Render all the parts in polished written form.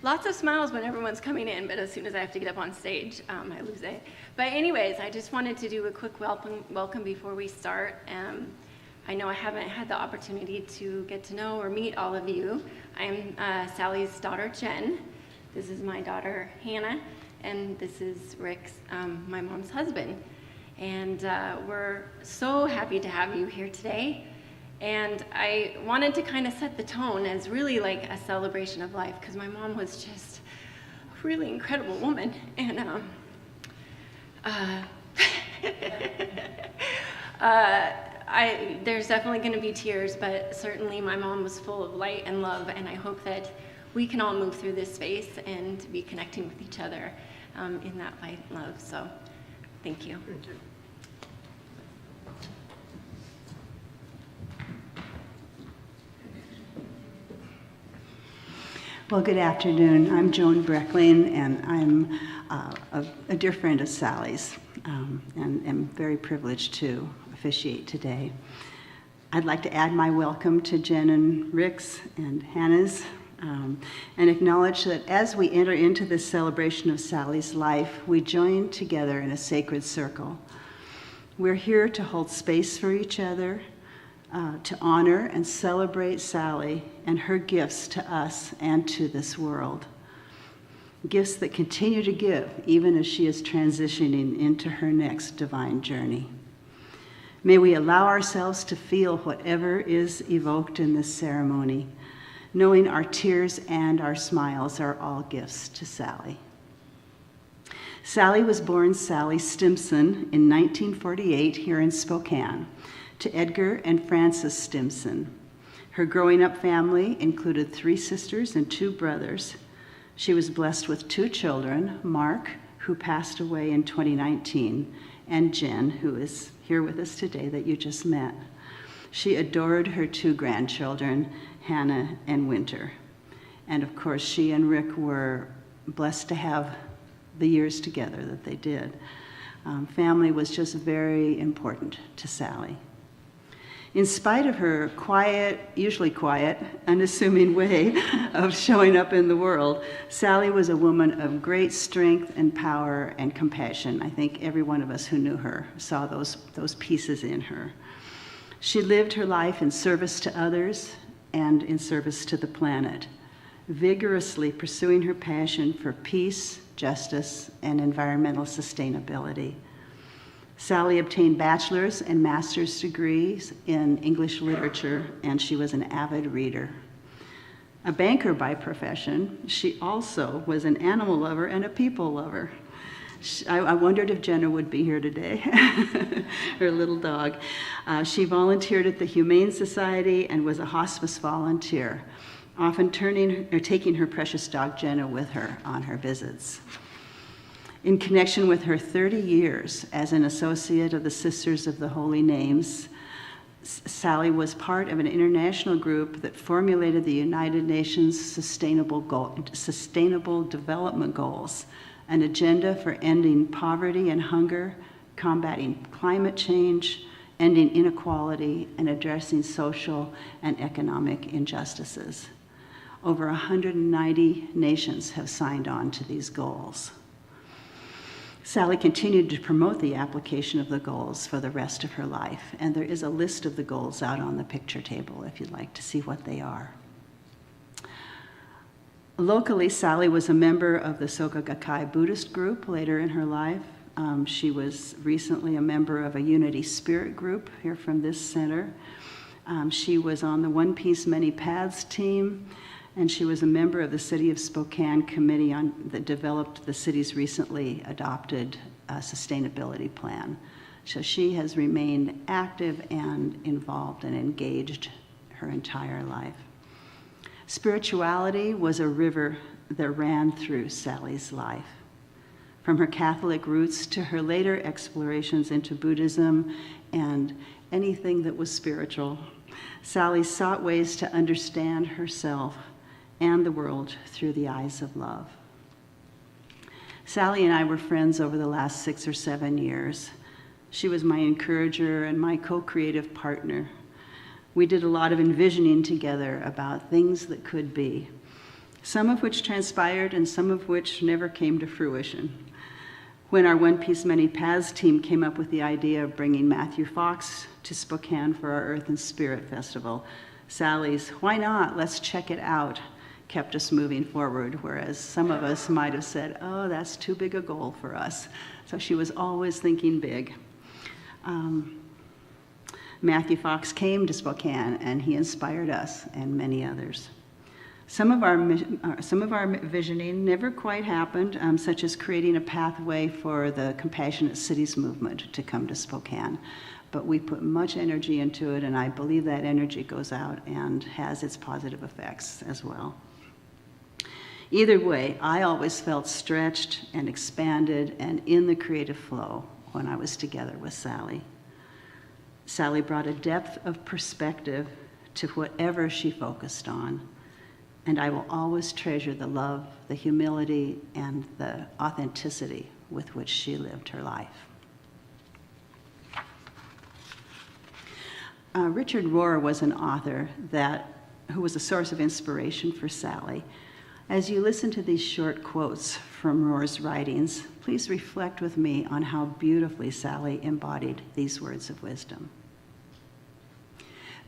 lots of smiles when everyone's coming in, but as soon as I have to get up on stage, I lose it. But anyways, I just wanted to do a quick welcome before we start. I know I haven't had the opportunity to get to know or meet all of you. I'm Sally's daughter, Jen. This is my daughter, Hannah, and this is Rick's, my mom's husband. And we're so happy to have you here today. And I wanted to kind of set the tone as really like a celebration of life, because my mom was just a really incredible woman. And there's definitely going to be tears, but certainly my mom was full of light and love, and I hope that we can all move through this space and be connecting with each other in that light and love. So thank you. Thank you. Well, good afternoon. I'm Joan Breckling, and I'm a dear friend of Sally's, and am very privileged to officiate today. I'd like to add my welcome to Jen and Rick's and Hannah's, and acknowledge that as we enter into this celebration of Sally's life, we join together in a sacred circle. We're here to hold space for each other, to honor and celebrate Sally and her gifts to us and to this world. Gifts that continue to give even as she is transitioning into her next divine journey. May we allow ourselves to feel whatever is evoked in this ceremony, knowing our tears and our smiles are all gifts to Sally. Sally was born Sally Stimson in 1948 here in Spokane, to Edgar and Frances Stimson. Her growing up family included 3 sisters and 2 brothers. She was blessed with 2 children, Mark, who passed away in 2019, and Jen, who is here with us today that you just met. She adored her 2 grandchildren, Hannah and Winter. And of course, she and Rick were blessed to have the years together that they did. Family was just very important to Sally. In spite of her usually quiet, unassuming way of showing up in the world, Sally was a woman of great strength and power and compassion. I think every one of us who knew her saw those pieces in her. She lived her life in service to others and in service to the planet, vigorously pursuing her passion for peace, justice, and environmental sustainability. Sally obtained bachelor's and master's degrees in English literature, and she was an avid reader. A banker by profession, she also was an animal lover and a people lover. I wondered if Jenna would be here today, her little dog. She volunteered at the Humane Society and was a hospice volunteer, often taking her precious dog Jenna with her on her visits. In connection with her 30 years as an associate of the Sisters of the Holy Names, Sally was part of an international group that formulated the United Nations Sustainable Development Goals, an agenda for ending poverty and hunger, combating climate change, ending inequality, and addressing social and economic injustices. Over 190 nations have signed on to these goals. Sally continued to promote the application of the goals for the rest of her life, and there is a list of the goals out on the picture table if you'd like to see what they are. Locally, Sally was a member of the Soka Gakkai Buddhist group later in her life. She was recently a member of a Unity Spirit group here from this center. She was on the One Piece Many Paths team, and she was a member of the City of Spokane committee that developed the city's recently adopted sustainability plan. So she has remained active and involved and engaged her entire life. Spirituality was a river that ran through Sally's life. From her Catholic roots to her later explorations into Buddhism and anything that was spiritual, Sally sought ways to understand herself and the world through the eyes of love. Sally and I were friends over the last 6 or 7 years. She was my encourager and my co-creative partner. We did a lot of envisioning together about things that could be. some of which transpired and some of which never came to fruition. When our One Piece Many Paths team came up with the idea of bringing Matthew Fox to Spokane for our Earth and Spirit Festival, Sally's "why not, let's check it out" kept us moving forward, whereas some of us might have said, "oh, that's too big a goal for us." So she was always thinking big. Matthew Fox came to Spokane, and he inspired us and many others. Some of our visioning never quite happened, such as creating a pathway for the Compassionate Cities movement to come to Spokane. But we put much energy into it, and I believe that energy goes out and has its positive effects as well. Either way, I always felt stretched and expanded and in the creative flow when I was together with Sally. Sally brought a depth of perspective to whatever she focused on. And I will always treasure the love, the humility, and the authenticity with which she lived her life. Richard Rohr was an author who was a source of inspiration for Sally. As you listen to these short quotes from Rohr's writings, please reflect with me on how beautifully Sally embodied these words of wisdom.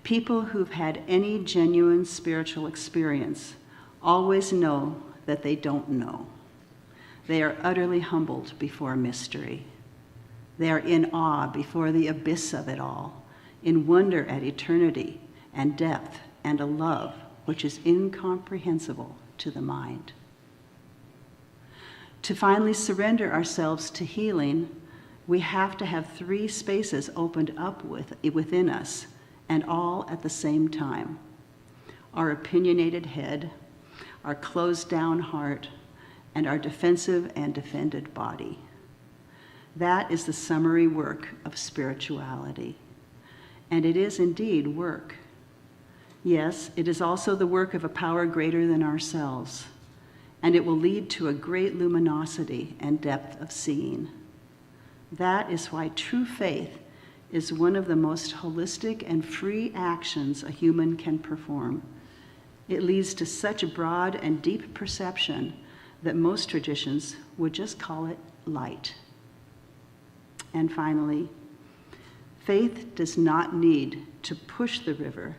People who've had any genuine spiritual experience always know that they don't know. They are utterly humbled before mystery. They are in awe before the abyss of it all, in wonder at eternity and depth and a love which is incomprehensible to the mind. To finally surrender ourselves to healing, we have to have 3 spaces opened up within us, and all at the same time: our opinionated head, our closed down heart, and our defensive and defended body. That is the summary work of spirituality. And it is indeed work. Yes, it is also the work of a power greater than ourselves, and it will lead to a great luminosity and depth of seeing. That is why true faith is one of the most holistic and free actions a human can perform. It leads to such a broad and deep perception that most traditions would just call it light. And finally, faith does not need to push the river,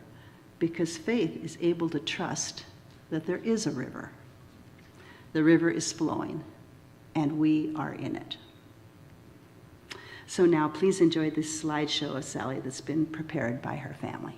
because faith is able to trust that there is a river. The river is flowing, and we are in it. So now please enjoy this slideshow of Sally that's been prepared by her family.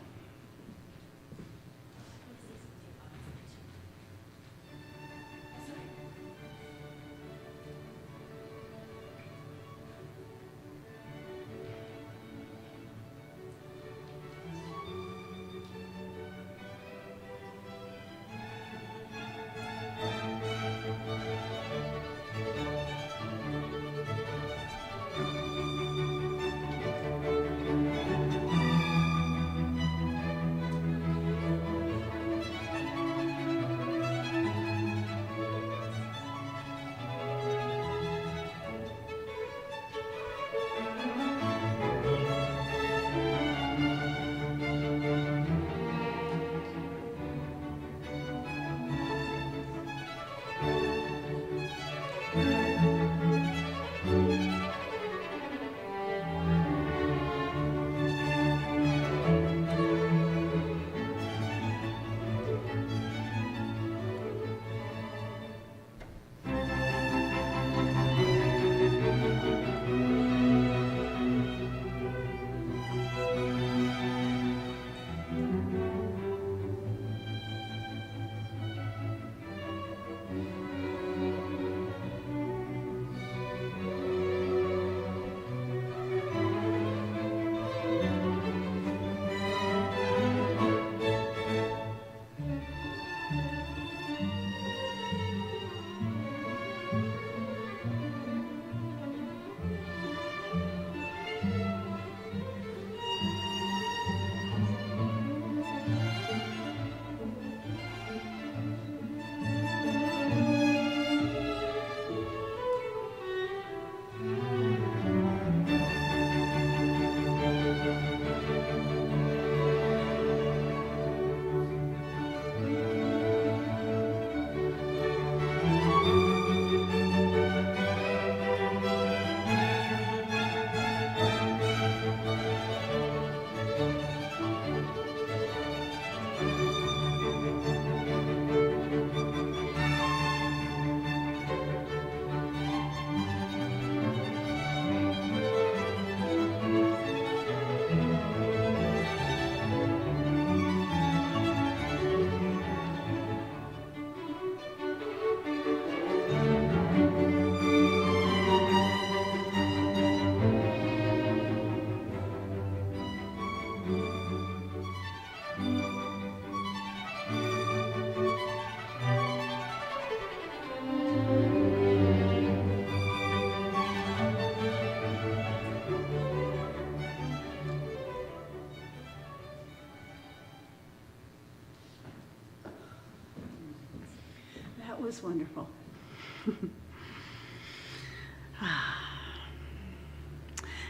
was wonderful.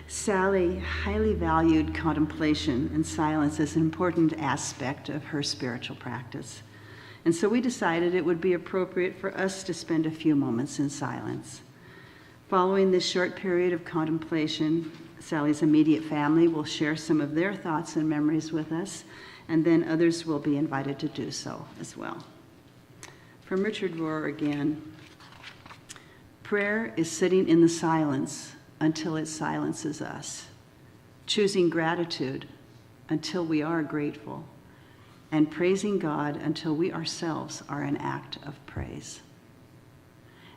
Sally highly valued contemplation and silence as an important aspect of her spiritual practice. And so we decided it would be appropriate for us to spend a few moments in silence. Following this short period of contemplation, Sally's immediate family will share some of their thoughts and memories with us, and then others will be invited to do so as well. From Richard Rohr again, prayer is sitting in the silence until it silences us, choosing gratitude until we are grateful, and praising God until we ourselves are an act of praise.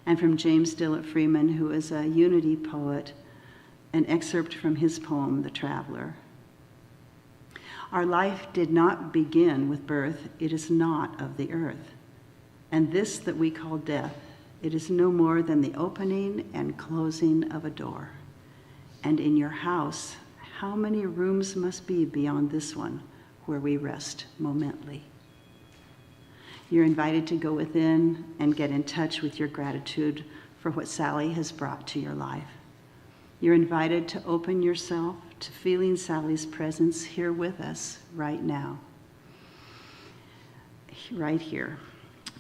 And from James Dillett Freeman, who is a unity poet, an excerpt from his poem, The Traveler. Our life did not begin with birth, it is not of the earth. And this that we call death, it is no more than the opening and closing of a door. And in your house, how many rooms must be beyond this one where we rest momently? You're invited to go within and get in touch with your gratitude for what Sally has brought to your life. You're invited to open yourself to feeling Sally's presence here with us right now, right here,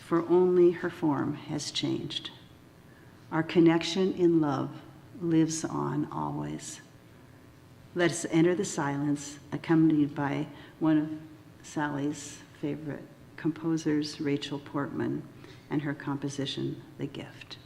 for only her form has changed. Our connection in love lives on always. Let us enter the silence, accompanied by one of Sally's favorite composers, Rachel Portman, and her composition, The Gift.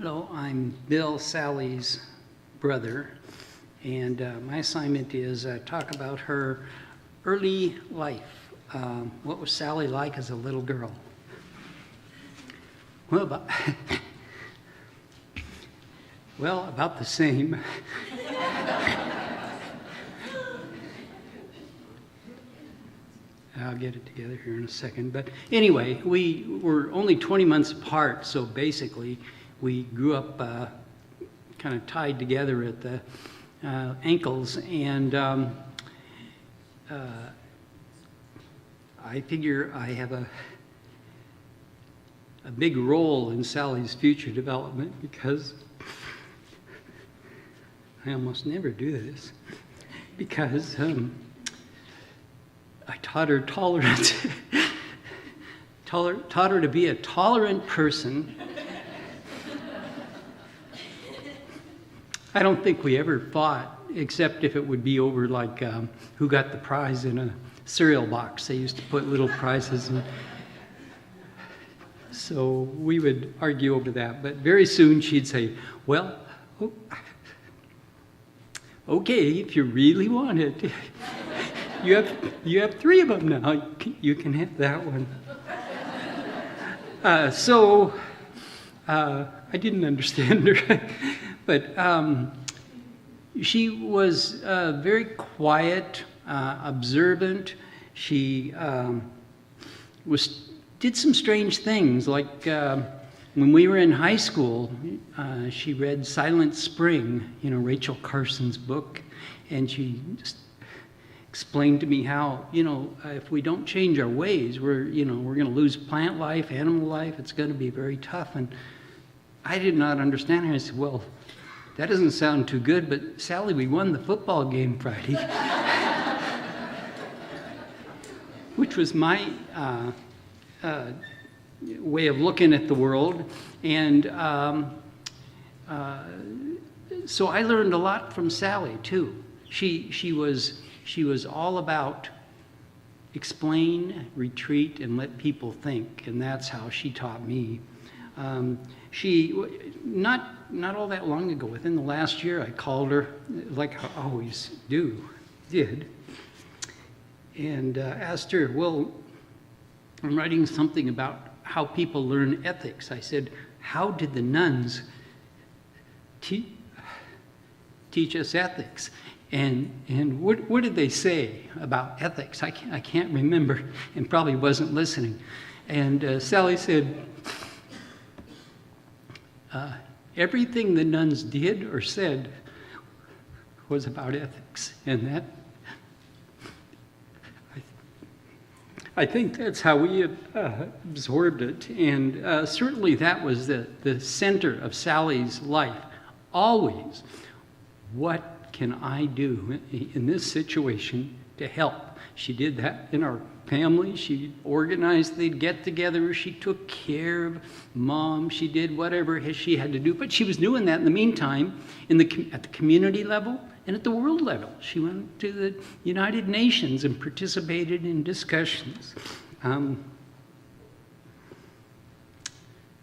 Hello, I'm Bill, Sally's brother, and my assignment is talk about her early life. What was Sally like as a little girl? Well, about the same. I'll get it together here in a second. But anyway, we were only 20 months apart, so basically we grew up kind of tied together at the ankles, and I figure I have a big role in Sally's future development because I almost never do this, because I taught her tolerance, taught her to be a tolerant person. I don't think we ever fought, except if it would be over like who got the prize in a cereal box. They used to put little prizes in. So we would argue over that, but very soon she'd say, well, okay, if you really want it. You have 3 of them now. You can have that one. I didn't understand her, but she was very quiet, observant. She did some strange things, like when we were in high school, she read Silent Spring, Rachel Carson's book, and she just explained to me how, if we don't change our ways, we're going to lose plant life, animal life. It's going to be very tough. And I did not understand her. I said, well, that doesn't sound too good, but Sally, we won the football game Friday, which was my way of looking at the world. And so I learned a lot from Sally, too. She was all about explain, retreat, and let people think, and that's how she taught me. Not all that long ago, within the last year, I called her, like I always did, and asked her, well, I'm writing something about how people learn ethics. I said, how did the nuns teach us ethics? And what did they say about ethics? I can't remember, and probably wasn't listening. And Sally said, everything the nuns did or said was about ethics. And that, I think that's how we absorbed it. And certainly that was the center of Sally's life. Always, what can I do in this situation to help? She did that in our family. She organized, they'd get together. She took care of Mom. She did whatever she had to do. But she was doing that in the meantime at the community level and at the world level. She went to the United Nations and participated in discussions.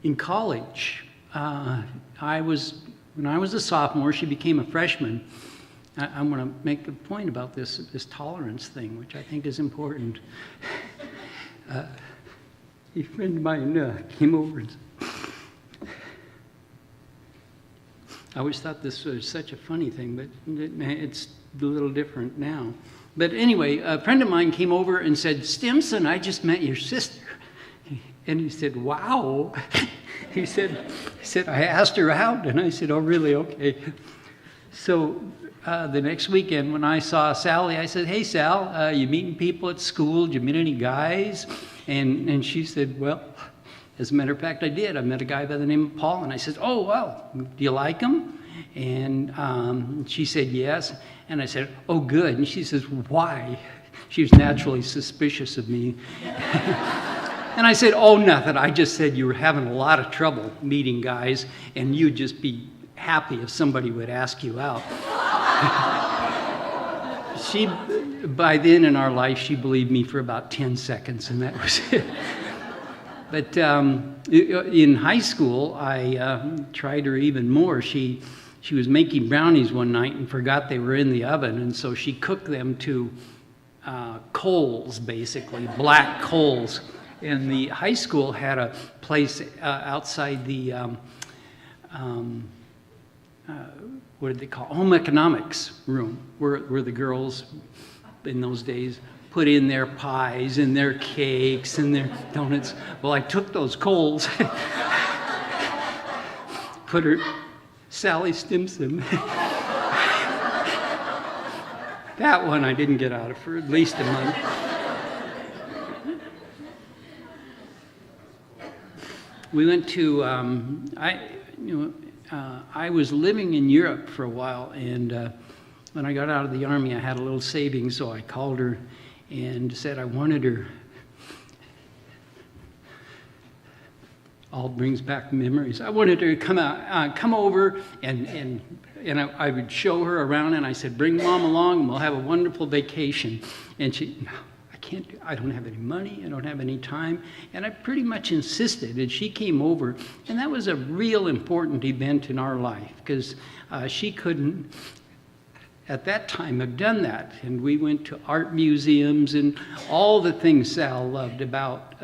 In college, when I was a sophomore, she became a freshman. I want to make a point about this tolerance thing, which I think is important. A friend of mine came over and I always thought this was such a funny thing, but it's a little different now. But anyway, a friend of mine came over and said, Stimson, I just met your sister. And he said, wow. He said, I asked her out, and I said, oh, really? Okay. So the next weekend when I saw Sally, I said, hey, Sal, you meeting people at school? Did you meet any guys? And she said, well, as a matter of fact, I did. I met a guy by the name of Paul, and I said, oh, well, do you like him? And she said, yes. And I said, oh, good. And she says, why? She was naturally suspicious of me. And I said, oh, nothing. I just said you were having a lot of trouble meeting guys, and you'd just be happy if somebody would ask you out. By then in our life, she believed me for about 10 seconds, and that was it. But in high school, I tried her even more. She was making brownies one night and forgot they were in the oven, and so she cooked them to coals, basically, black coals. And the high school had a place outside the, what did they call it? Home economics room, where the girls in those days put in their pies and their cakes and their donuts. Well, I took those coals, put her, Sally Stimson. That one I didn't get out of for at least a month. We went to, I was living in Europe for a while, and when I got out of the Army, I had a little savings, so I called her and said I wanted her. All brings back memories. I wanted her to come over, and I would show her around, and I said, "Bring Mom along, and we'll have a wonderful vacation." And she, "No, I can't. I don't have any money. I don't have any time." And I pretty much insisted, and she came over, and that was a real important event in our life because she couldn't, at that time, have done that. And we went to art museums and all the things Sal loved about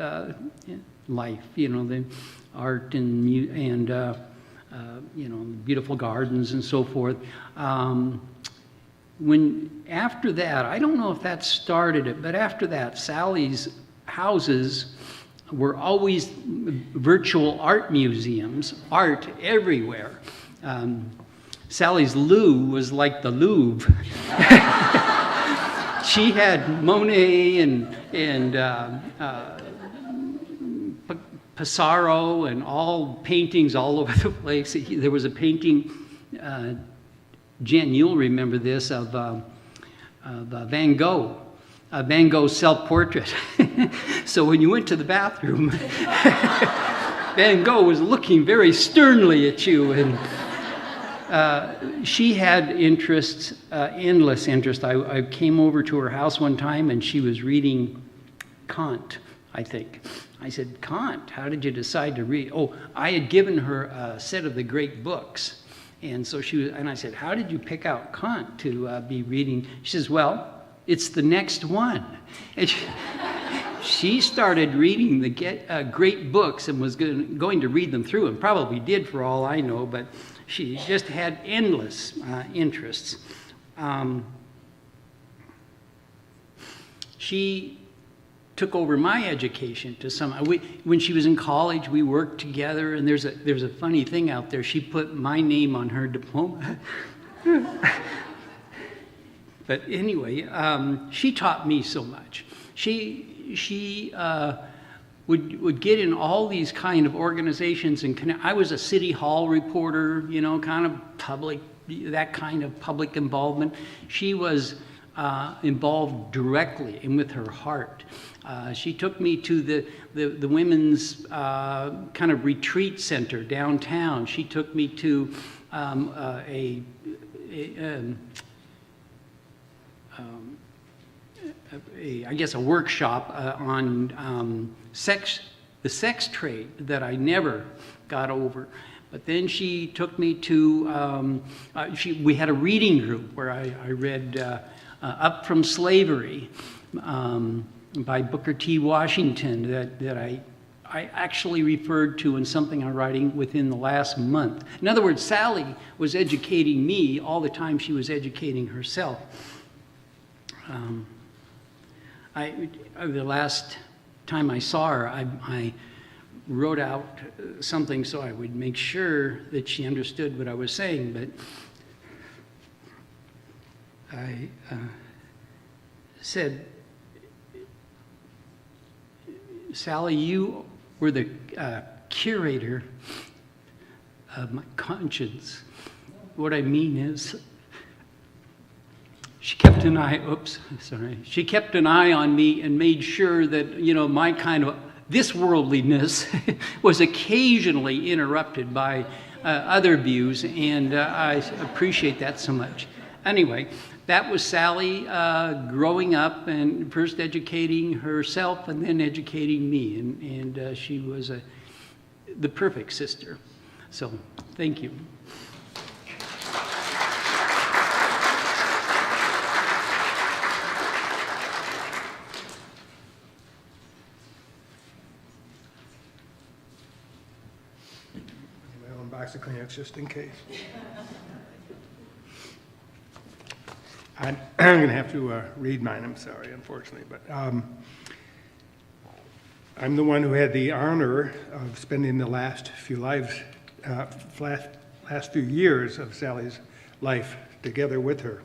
life, the art and beautiful gardens and so forth. When after that, I don't know if that started it, but after that, Sally's houses were always virtual art museums, art everywhere. Sally's loo was like the Louvre. She had Monet and Pissarro and all paintings all over the place. There was a painting, Jen, you'll remember this, of Van Gogh. Van Gogh's self-portrait. So when you went to the bathroom, Van Gogh was looking very sternly at you, and she had interests, endless interest. I came over to her house one time, and she was reading Kant, I think. I said, "Kant, how did you decide to read?" Oh, I had given her a set of the great books, and so I said, "How did you pick out Kant to be reading?" She says, "Well, it's the next one." And she started reading the great books and was going to read them through, and probably did for all I know, but she just had endless interests. She took over my education to some. When she was in college, we worked together, and there's a funny thing out there. She put my name on her diploma. But anyway, she taught me so much. She would get in all these kind of organizations and connect. I was a city hall reporter, kind of public, that kind of public involvement. She was involved directly and with her heart. She took me to the women's kind of retreat center downtown. She took me to a workshop on the sex trade that I never got over. But then she took me to, we had a reading group where I read Up From Slavery by Booker T. Washington that I actually referred to in something I'm writing within the last month. In other words, Sally was educating me all the time she was educating herself. The last time I saw her, I wrote out something so I would make sure that she understood what I was saying, but I said, "Sally, you were the curator of my conscience." What I mean is, she kept an eye on me and made sure that, my kind of this worldliness was occasionally interrupted by other views, and I appreciate that so much. Anyway, that was Sally growing up and first educating herself and then educating me. And she was the perfect sister. So thank you. My own box of Kleenex just in case. I'm going to have to read mine, I'm sorry, unfortunately, but I'm the one who had the honor of spending the last few years of Sally's life together with her.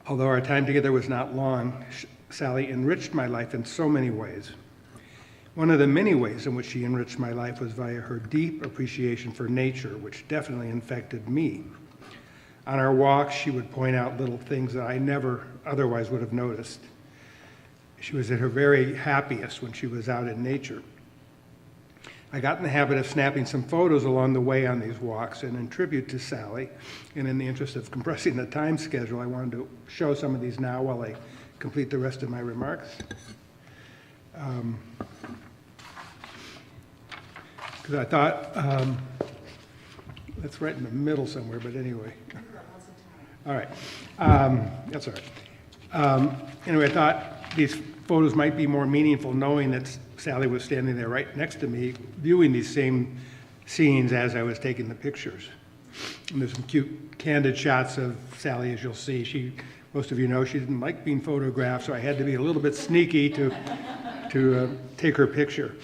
Although our time together was not long, Sally enriched my life in so many ways. One of the many ways in which she enriched my life was via her deep appreciation for nature, which definitely infected me. On our walks, she would point out little things that I never otherwise would have noticed. She was at her very happiest when she was out in nature. I got in the habit of snapping some photos along the way on these walks, and in tribute to Sally, and in the interest of compressing the time schedule, I wanted to show some of these now while I complete the rest of my remarks. Because I thought, that's right in the middle somewhere, but anyway. All right. That's all right. Anyway, I thought these photos might be more meaningful knowing that Sally was standing there right next to me viewing these same scenes as I was taking the pictures. And there's some cute candid shots of Sally, as you'll see. Most of you know she didn't like being photographed, so I had to be a little bit sneaky to take her picture.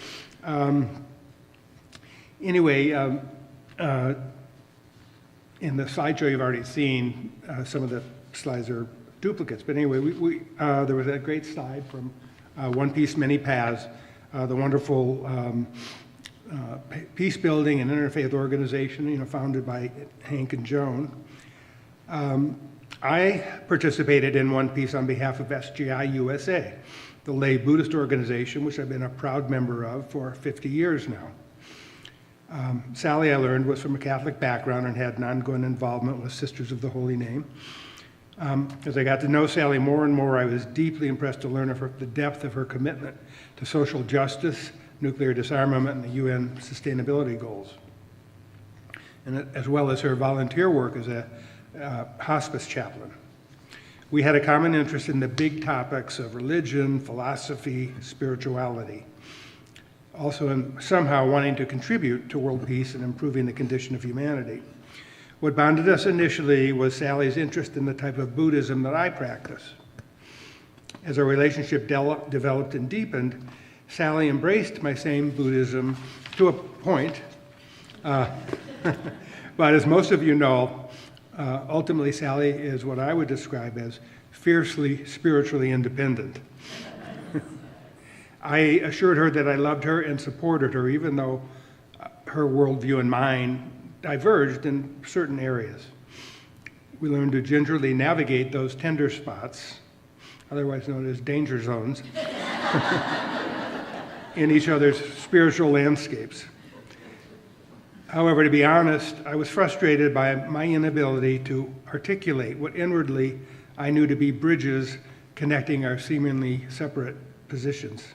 Anyway, in the slideshow you've already seen, some of the slides are duplicates. But anyway, there was a great slide from One Piece Many Paths, the wonderful peace building and interfaith organization, founded by Hank and Joan. I participated in One Piece on behalf of SGI USA, the lay Buddhist organization, which I've been a proud member of for 50 years now. Sally, I learned, was from a Catholic background and had an ongoing involvement with Sisters of the Holy Name. As I got to know Sally more and more, I was deeply impressed to learn of the depth of her commitment to social justice, nuclear disarmament, and the UN sustainability goals, and as well as her volunteer work as a hospice chaplain. We had a common interest in the big topics of religion, philosophy, spirituality. Also in somehow wanting to contribute to world peace and improving the condition of humanity. What bonded us initially was Sally's interest in the type of Buddhism that I practice. As our relationship developed and deepened, Sally embraced my same Buddhism to a point. But as most of you know, ultimately Sally is what I would describe as fiercely spiritually independent. I assured her that I loved her and supported her, even though her worldview and mine diverged in certain areas. We learned to gingerly navigate those tender spots, otherwise known as danger zones, in each other's spiritual landscapes. However, to be honest, I was frustrated by my inability to articulate what inwardly I knew to be bridges connecting our seemingly separate positions.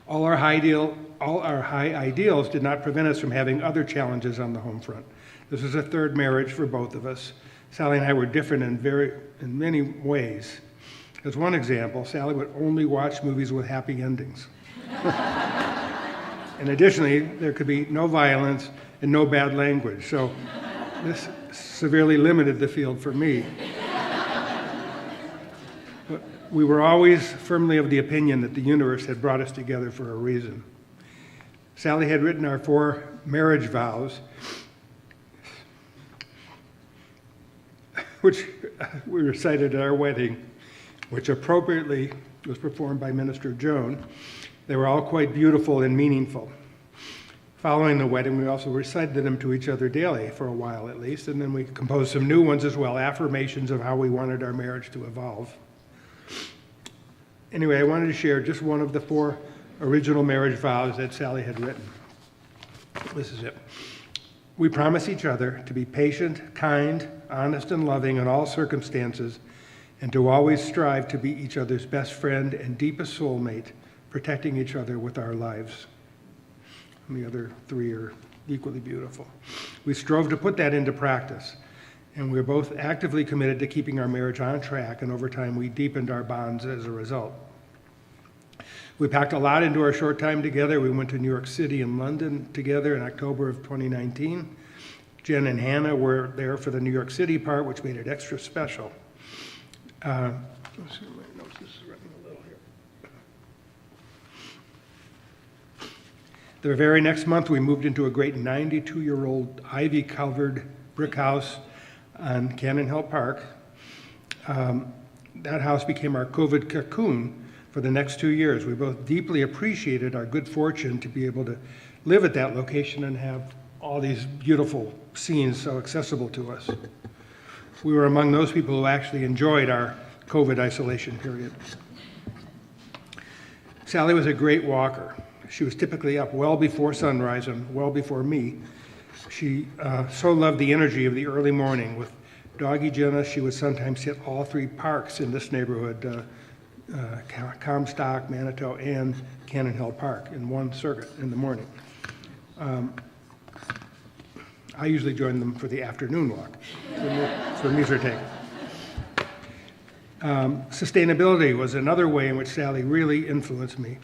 All our high ideals did not prevent us from having other challenges on the home front. This was a third marriage for both of us. Sally and I were different in many ways. As one example, Sally would only watch movies with happy endings. And additionally, there could be no violence and no bad language. So this severely limited the field for me. But we were always firmly of the opinion that the universe had brought us together for a reason. Sally had written our 4 marriage vows, which we recited at our wedding, which appropriately was performed by Minister Joan. They were all quite beautiful and meaningful. Following the wedding, we also recited them to each other daily for a while at least, and then we composed some new ones as well, affirmations of how we wanted our marriage to evolve. Anyway, I wanted to share just one of the 4 original marriage vows that Sally had written. This is it. We promise each other to be patient, kind, honest, and loving in all circumstances, and to always strive to be each other's best friend and deepest soulmate, protecting each other with our lives. And the other three are equally beautiful. We strove to put that into practice, and we're both actively committed to keeping our marriage on track, and over time we deepened our bonds as a result. We packed a lot into our short time together. We went to New York City and London together in October of 2019. Jen and Hannah were there for the New York City part, which made it extra special. Let's see, my notes is running a little here. The very next month, we moved into a great 92-year-old ivy-covered brick house on Cannon Hill Park. That house became our COVID cocoon for the next 2 years. We both deeply appreciated our good fortune to be able to live at that location and have all these beautiful scenes so accessible to us. We were among those people who actually enjoyed our COVID isolation period. Sally was a great walker. She was typically up well before sunrise and well before me. She so loved the energy of the early morning. With doggy Jenna, she would sometimes hit all three parks in this neighborhood, Comstock, Manitou, and Cannon Hill Park in one circuit in the morning. I usually join them for the afternoon walk. That's when these are taken. Sustainability was another way in which Sally really influenced me.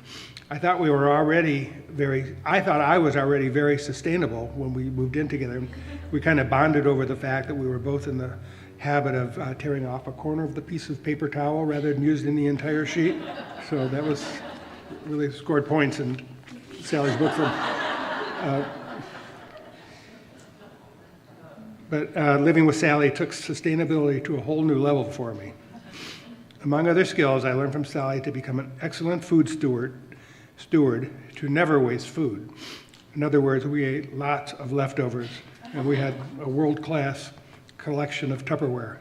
I thought I was already very sustainable when we moved in together. We kind of bonded over the fact that we were both in the habit of tearing off a corner of the piece of paper towel rather than using the entire sheet. So that was really scored points in Sally's book. But living with Sally took sustainability to a whole new level for me. Among other skills, I learned from Sally to become an excellent food steward, to never waste food. In other words, we ate lots of leftovers, and we had a world-class collection of Tupperware.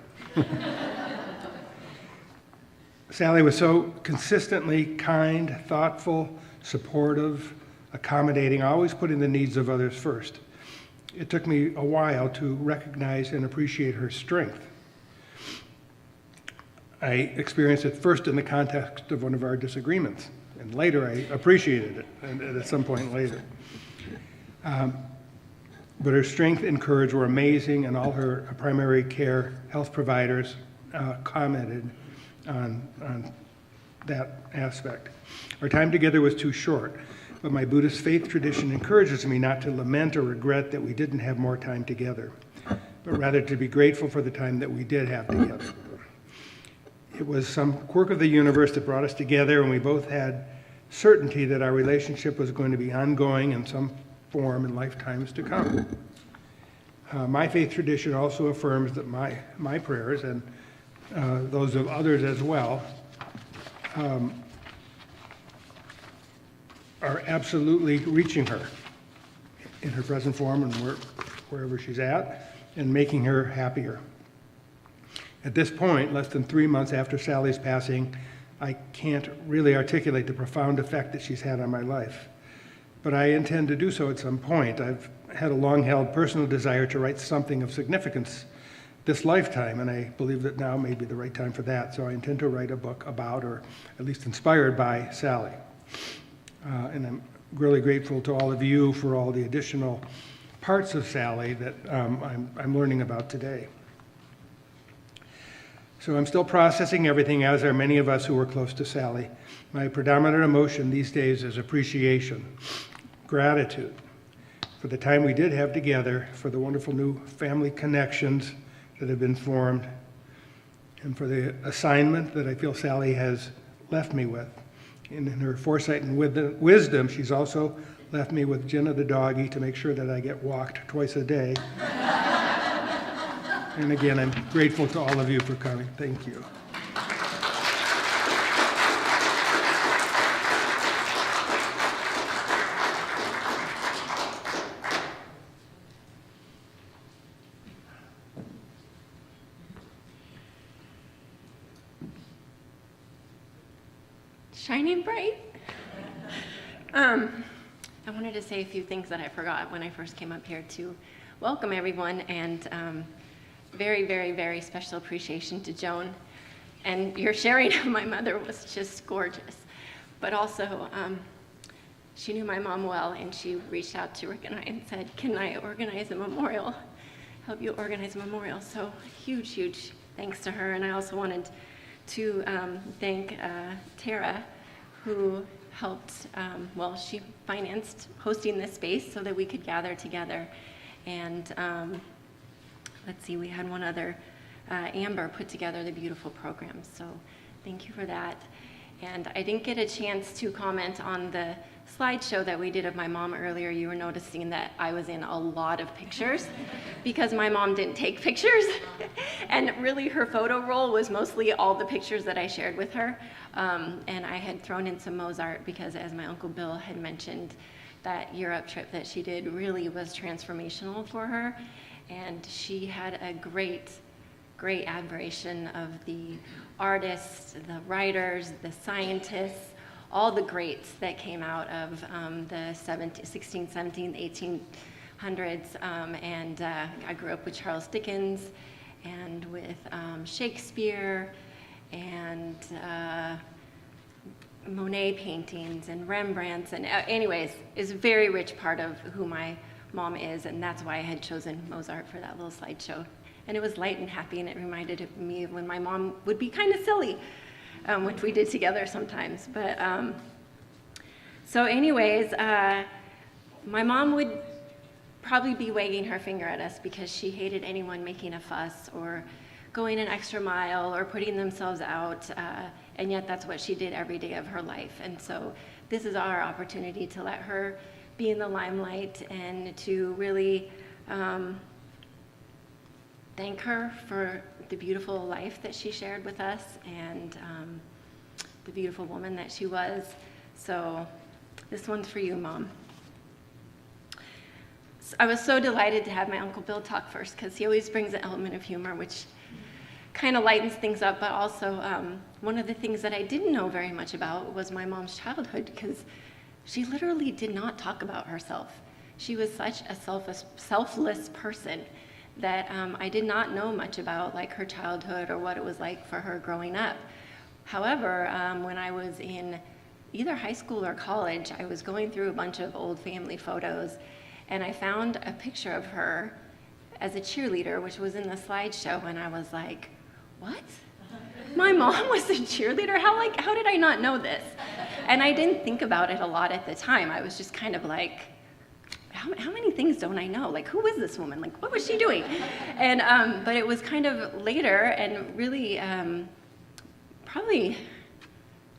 Sally was so consistently kind, thoughtful, supportive, accommodating, always putting the needs of others first. It took me a while to recognize and appreciate her strength. I experienced it first in the context of one of our disagreements, and later I appreciated it, and at some point later. But her strength and courage were amazing, and all her primary care health providers commented on that aspect. Our time together was too short, but my Buddhist faith tradition encourages me not to lament or regret that we didn't have more time together, but rather to be grateful for the time that we did have together. It was some quirk of the universe that brought us together, and we both had certainty that our relationship was going to be ongoing in some form in lifetimes to come. My faith tradition also affirms that my prayers, and those of others as well, are absolutely reaching her in her present form and wherever she's at, and making her happier. At this point, less than 3 months after Sally's passing, I can't really articulate the profound effect that she's had on my life. But I intend to do so at some point. I've had a long-held personal desire to write something of significance this lifetime, and I believe that now may be the right time for that. So I intend to write a book about, or at least inspired by, Sally. And I'm really grateful to all of you for all the additional parts of Sally that I'm learning about today. So I'm still processing everything, as are many of us who were close to Sally. My predominant emotion these days is appreciation, gratitude for the time we did have together, for the wonderful new family connections that have been formed, and for the assignment that I feel Sally has left me with. And in her foresight and wisdom, she's also left me with Jenna the doggy to make sure that I get walked twice a day. And again, I'm grateful to all of you for coming. Thank you. Shining bright. I wanted to say a few things that I forgot when I first came up here too. welcome everyone, and very, very, very special appreciation to Joan. And your sharing of my mother was just gorgeous. But also, she knew my mom well, and she reached out to Rick and I and said, can I organize a memorial? Help you organize a memorial. So huge, huge thanks to her. And I also wanted to thank Tara, who helped, she financed hosting this space so that we could gather together. And let's see, we had one other, Amber put together the beautiful program. So thank you for that. And I didn't get a chance to comment on the slideshow that we did of my mom earlier. You were noticing that I was in a lot of pictures because my mom didn't take pictures. And really her photo roll was mostly all the pictures that I shared with her. And I had thrown in some Mozart because, as my Uncle Bill had mentioned, that Europe trip that she did really was transformational for her. And she had a great admiration of the artists, the writers, the scientists, all the greats that came out of the 16th, 17th, 1800s. And I grew up with Charles Dickens and with Shakespeare and Monet paintings and Rembrandts. And anyways, it's a very rich part of who my mom is, and that's why I had chosen Mozart for that little slideshow. And it was light and happy, and it reminded me of when my mom would be kind of silly, which we did together sometimes. But so anyways, my mom would probably be wagging her finger at us because she hated anyone making a fuss or going an extra mile or putting themselves out, and yet that's what she did every day of her life. And so this is our opportunity to let her be in the limelight and to really thank her for the beautiful life that she shared with us and the beautiful woman that she was. So this one's for you, Mom. So I was so delighted to have my Uncle Bill talk first because he always brings an element of humor, which kind of lightens things up, but also one of the things that I didn't know very much about was my mom's childhood, because she literally did not talk about herself. She was such a selfless person that I did not know much about, like her childhood or what it was like for her growing up. However, when I was in either high school or college, I was going through a bunch of old family photos, and I found a picture of her as a cheerleader, which was in the slideshow, and I was like, what? My mom was a cheerleader? How did I not know this? And I didn't think about it a lot at the time. I was just kind of like, how many things don't I know? Like, who is this woman? Like, what was she doing? And, but it was kind of later and really probably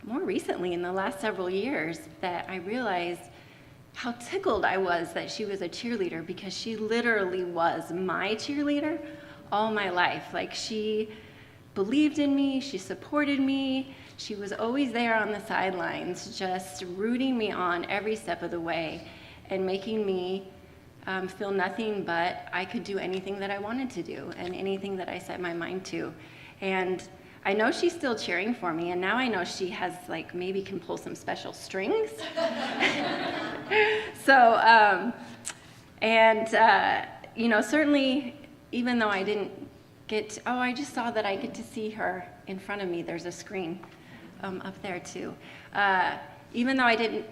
more recently in the last several years that I realized how tickled I was that she was a cheerleader, because she literally was my cheerleader all my life. Like, she believed in me, she supported me, she was always there on the sidelines, just rooting me on every step of the way and making me feel nothing but I could do anything that I wanted to do and anything that I set my mind to. And I know she's still cheering for me, and now I know she has, like, maybe can pull some special strings. So, you know, certainly, even though I didn't get, I just saw that I get to see her in front of me. There's a screen up there too. Even though I didn't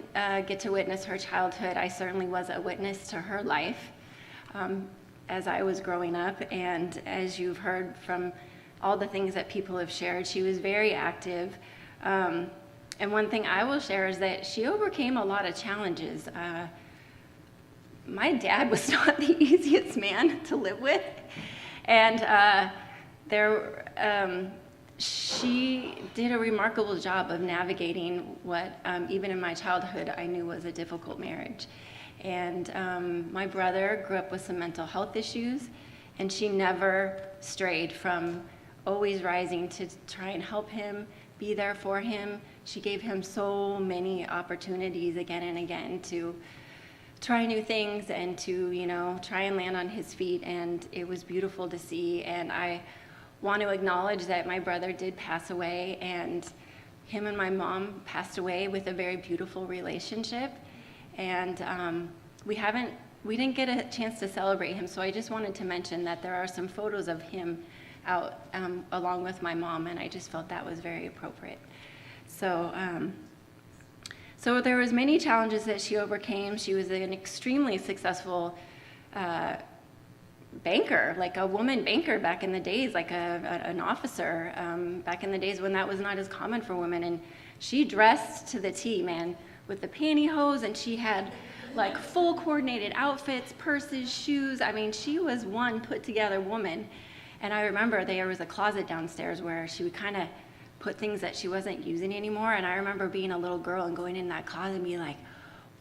get to witness her childhood, I certainly was a witness to her life as I was growing up. And as you've heard from all the things that people have shared, she was very active. And one thing I will share is that she overcame a lot of challenges. My dad was not the easiest man to live with. And she did a remarkable job of navigating what, even in my childhood, I knew was a difficult marriage. And my brother grew up with some mental health issues, and she never strayed from always rising to try and help him, be there for him. She gave him so many opportunities again and again to try new things and to, you know, try and land on his feet, and it was beautiful to see. And I want to acknowledge that my brother did pass away, and him and my mom passed away with a very beautiful relationship. And we haven't we didn't get a chance to celebrate him, so I just wanted to mention that there are some photos of him out along with my mom, and I just felt that was very appropriate. So, so there was many challenges that she overcame. She was an extremely successful banker, like a woman banker back in the days, like an officer back in the days when that was not as common for women. And she dressed to the T, man, with the pantyhose, and she had like full coordinated outfits, purses, shoes. I mean, she was one put together woman. And I remember there was a closet downstairs where she would kind of put things that she wasn't using anymore. And I remember being a little girl and going in that closet and being like,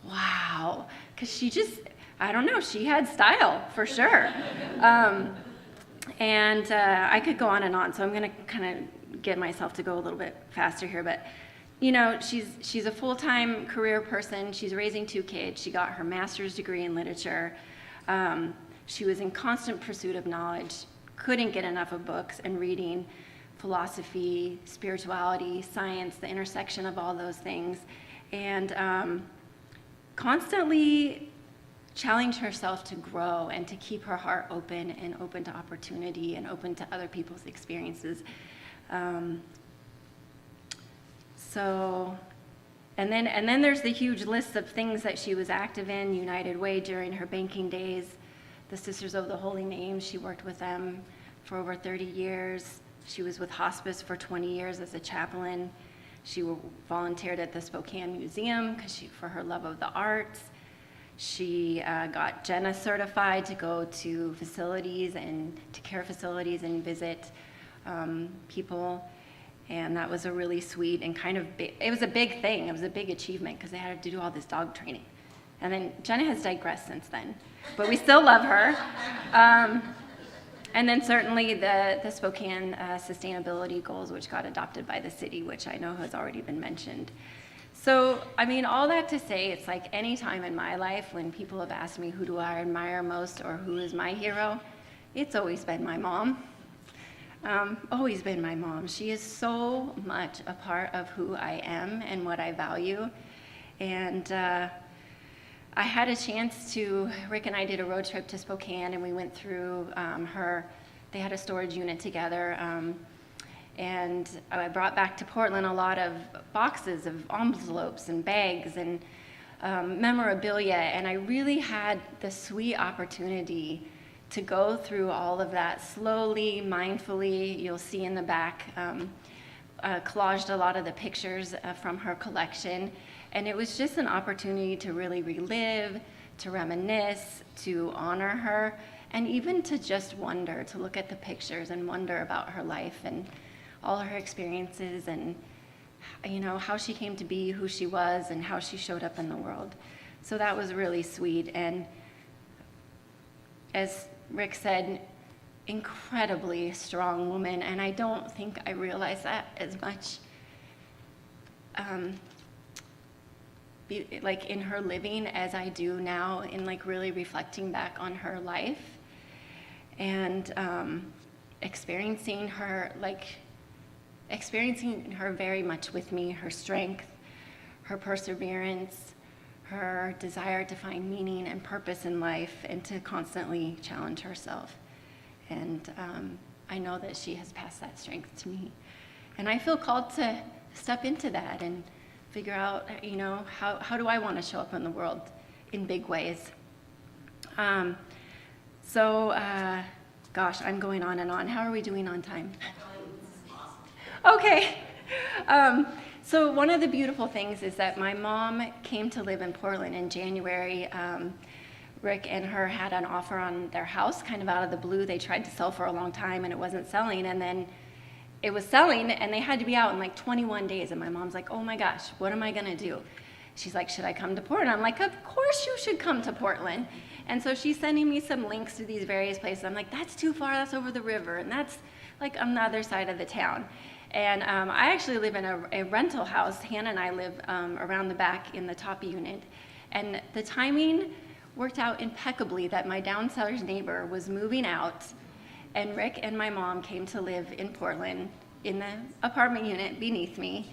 wow, because she just, I don't know, she had style for sure. And I could go on and on, so I'm going to kind of get myself to go a little bit faster here. But, you know, she's a full-time career person. She's raising 2 kids. She got her master's degree in literature. She was in constant pursuit of knowledge, couldn't get enough of books and reading, philosophy, spirituality, science, the intersection of all those things. And constantly challenge herself to grow and to keep her heart open and open to opportunity and open to other people's experiences. And then there's the huge list of things that she was active in. United Way during her banking days, the Sisters of the Holy Name, she worked with them for over 30 years. She was with hospice for 20 years as a chaplain. She volunteered at the Spokane Museum for her love of the arts. She got Jenna certified to go to facilities and to care facilities and visit people. And that was a really sweet and kind of big, it was a big thing. It was a big achievement because they had to do all this dog training. And then Jenna has digressed since then, but we still love her. And then certainly the Spokane sustainability goals, which got adopted by the city, which I know has already been mentioned. So, I mean, all that to say, it's like any time in my life when people have asked me who do I admire most or who is my hero, it's always been my mom. Always been my mom. She is so much a part of who I am and what I value. And I had a chance to, Rick and I did a road trip to Spokane, and we went through they had a storage unit together. And I brought back to Portland a lot of boxes of envelopes and bags and memorabilia. And I really had the sweet opportunity to go through all of that slowly, mindfully. You'll see in the back, collaged a lot of the pictures from her collection. And it was just an opportunity to really relive, to reminisce, to honor her, and even to just wonder, to look at the pictures and wonder about her life and all her experiences and, you know, how she came to be who she was and how she showed up in the world. So that was really sweet. And as Rick said, incredibly strong woman, and I don't think I realized that as much like in her living as I do now in like really reflecting back on her life and experiencing her very much with me, her strength, her perseverance, her desire to find meaning and purpose in life and to constantly challenge herself. And I know that she has passed that strength to me. And I feel called to step into that and figure out, you know, how do I want to show up in the world in big ways. Gosh, I'm going on and on. How are we doing on time? Okay. So one of the beautiful things is that my mom came to live in Portland in January. Rick and her had an offer on their house kind of out of the blue. They tried to sell for a long time and it wasn't selling, and then it was selling and they had to be out in like 21 days. And my mom's like, oh my gosh, what am I gonna do? She's like, should I come to Portland? I'm like, of course you should come to Portland. And so she's sending me some links to these various places. I'm like, that's too far, that's over the river, and that's like on the other side of the town. And I actually live in a rental house. Hannah and I live around the back in the top unit. And the timing worked out impeccably that my downstairs neighbor was moving out, and Rick and my mom came to live in Portland in the apartment unit beneath me.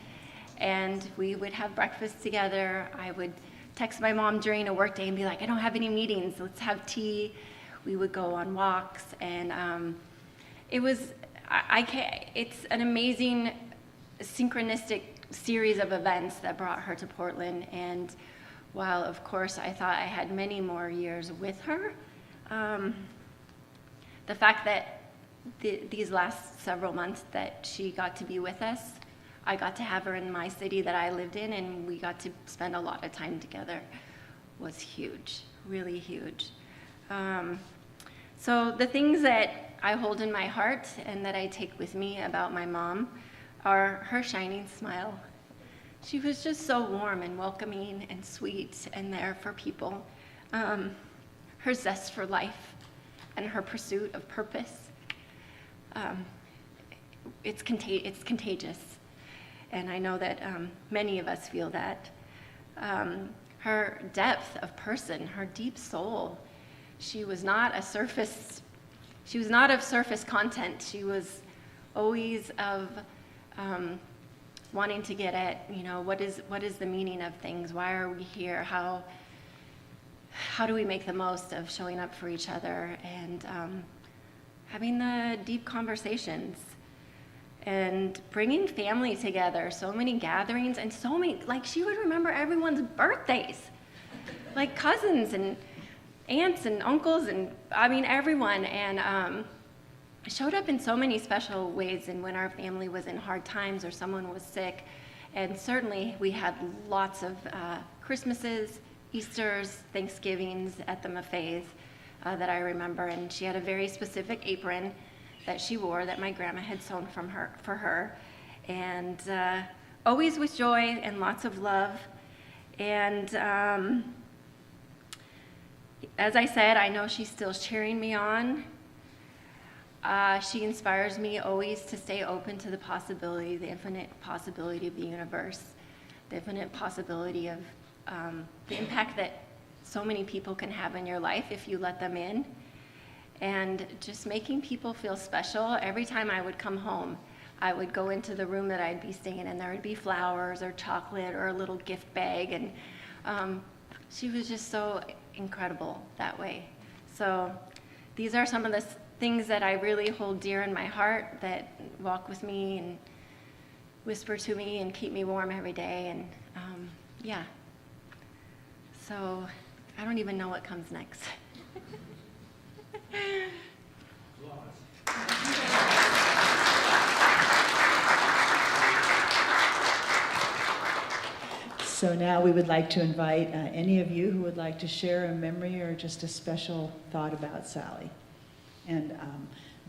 And we would have breakfast together. I would text my mom during a work day and be like, I don't have any meetings, let's have tea. We would go on walks, and it was, I can't, it's an amazing synchronistic series of events that brought her to Portland. And while, of course, I thought I had many more years with her, the fact that these last several months that she got to be with us, I got to have her in my city that I lived in, and we got to spend a lot of time together, was huge, really huge. So the things that I hold in my heart and that I take with me about my mom are her shining smile. She was just so warm and welcoming and sweet and there for people. Her zest for life and her pursuit of purpose. It's contagious. And I know that many of us feel that. Her depth of person, her deep soul. She was not of surface content. She was always of wanting to get at, what is the meaning of things? Why are we here? How do we make the most of showing up for each other and having the deep conversations and bringing family together, so many gatherings and so many, like she would remember everyone's birthdays, like cousins and aunts and uncles and everyone, and showed up in so many special ways. And when our family was in hard times or someone was sick, and certainly we had lots of Christmases, Easters, Thanksgivings at the Maffeys that I remember, and she had a very specific apron that she wore that my grandma had sewn for her, and always with joy and lots of love. And as I said, I know she's still cheering me on. She inspires me always to stay open to the possibility, the infinite possibility of the universe, the infinite possibility of the impact that so many people can have in your life if you let them in. And just making people feel special. Every time I would come home, I would go into the room that I'd be staying in. There would be flowers or chocolate or a little gift bag. And she was just so incredible that way. So these are some of the things that I really hold dear in my heart, that walk with me and whisper to me and keep me warm every day. And yeah. So I don't even know what comes next. So now we would like to invite any of you who would like to share a memory or just a special thought about Sally. And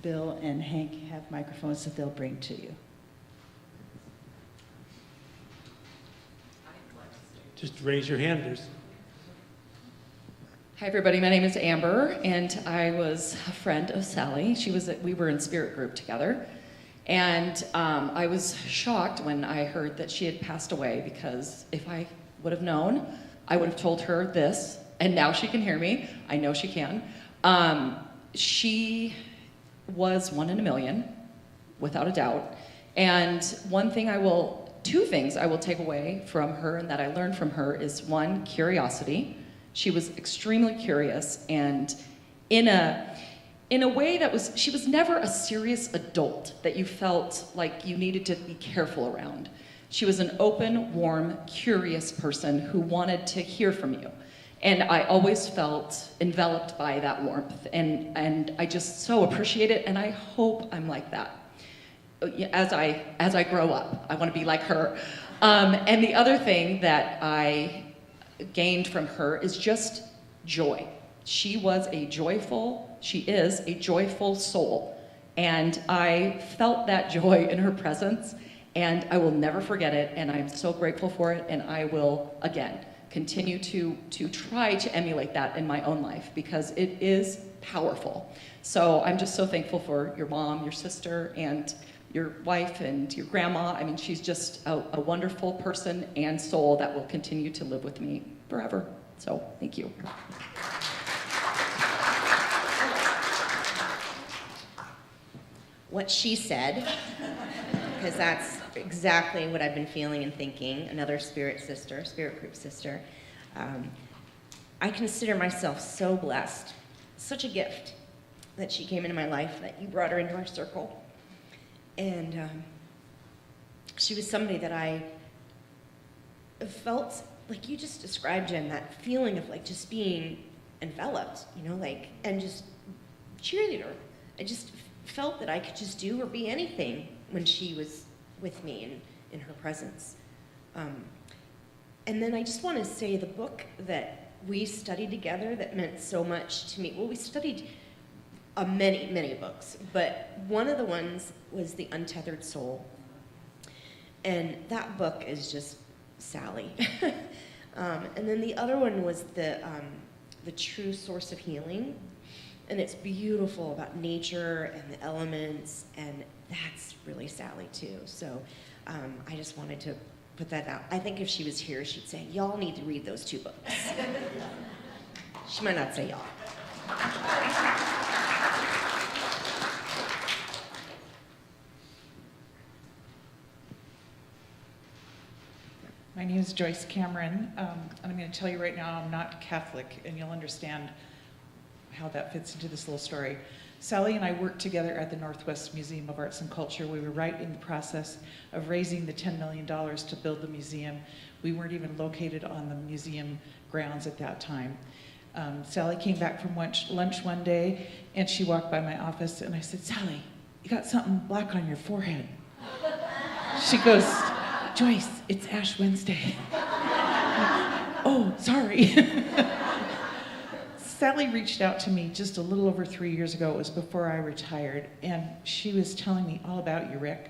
Bill and Hank have microphones that they'll bring to you. Just raise your hand. Hi everybody, my name is Amber, and I was a friend of Sally. We were in spirit group together, and I was shocked when I heard that she had passed away, because if I would have known, I would have told her this, and now she can hear me. I know she can. She was 1 in a million, without a doubt. And two things I will take away from her and that I learned from her is, one, curiosity. She was extremely curious, and in a way she was never a serious adult that you felt like you needed to be careful around. She was an open, warm, curious person who wanted to hear from you. And I always felt enveloped by that warmth, and I just so appreciate it, and I hope I'm like that. As I grow up, I want to be like her. And the other thing that I gained from her is just joy. She is a joyful soul, and I felt that joy in her presence, and I will never forget it, and I'm so grateful for it, and I will, again, continue to try to emulate that in my own life, because it is powerful. So I'm just so thankful for your mom, your sister, and your wife, and your grandma. I mean, she's just a wonderful person and soul that will continue to live with me forever. So thank you. What she said, because that's exactly what I've been feeling and thinking, another spirit group sister. I consider myself so blessed, such a gift that she came into my life, that you brought her into our circle. And she was somebody that I felt like you just described, Jen, that feeling of like just being enveloped, you know, like, and just cheerleader. I just felt that I could just do or be anything when she was with me and in her presence. And then I just want to say the book that we studied together that meant so much to me. Well, we studied many, many books, but one of the ones was The Untethered Soul. And that book is just Sally. And then the other one was The True Source of Healing. And it's beautiful about nature and the elements, and that's really Sally too. So I just wanted to put that out. I think if she was here, she'd say, y'all need to read those two books. She might not say y'all. My name is Joyce Cameron, and I'm going to tell you right now I'm not Catholic, and you'll understand how that fits into this little story. Sally and I worked together at the Northwest Museum of Arts and Culture. We were right in the process of raising the $10 million to build the museum. We weren't even located on the museum grounds at that time. Sally came back from lunch one day, and she walked by my office, and I said, Sally, you got something black on your forehead. She goes, Joyce, it's Ash Wednesday. Oh, sorry. Sally reached out to me just a little over 3 years ago. It was before I retired, and she was telling me all about you, Rick.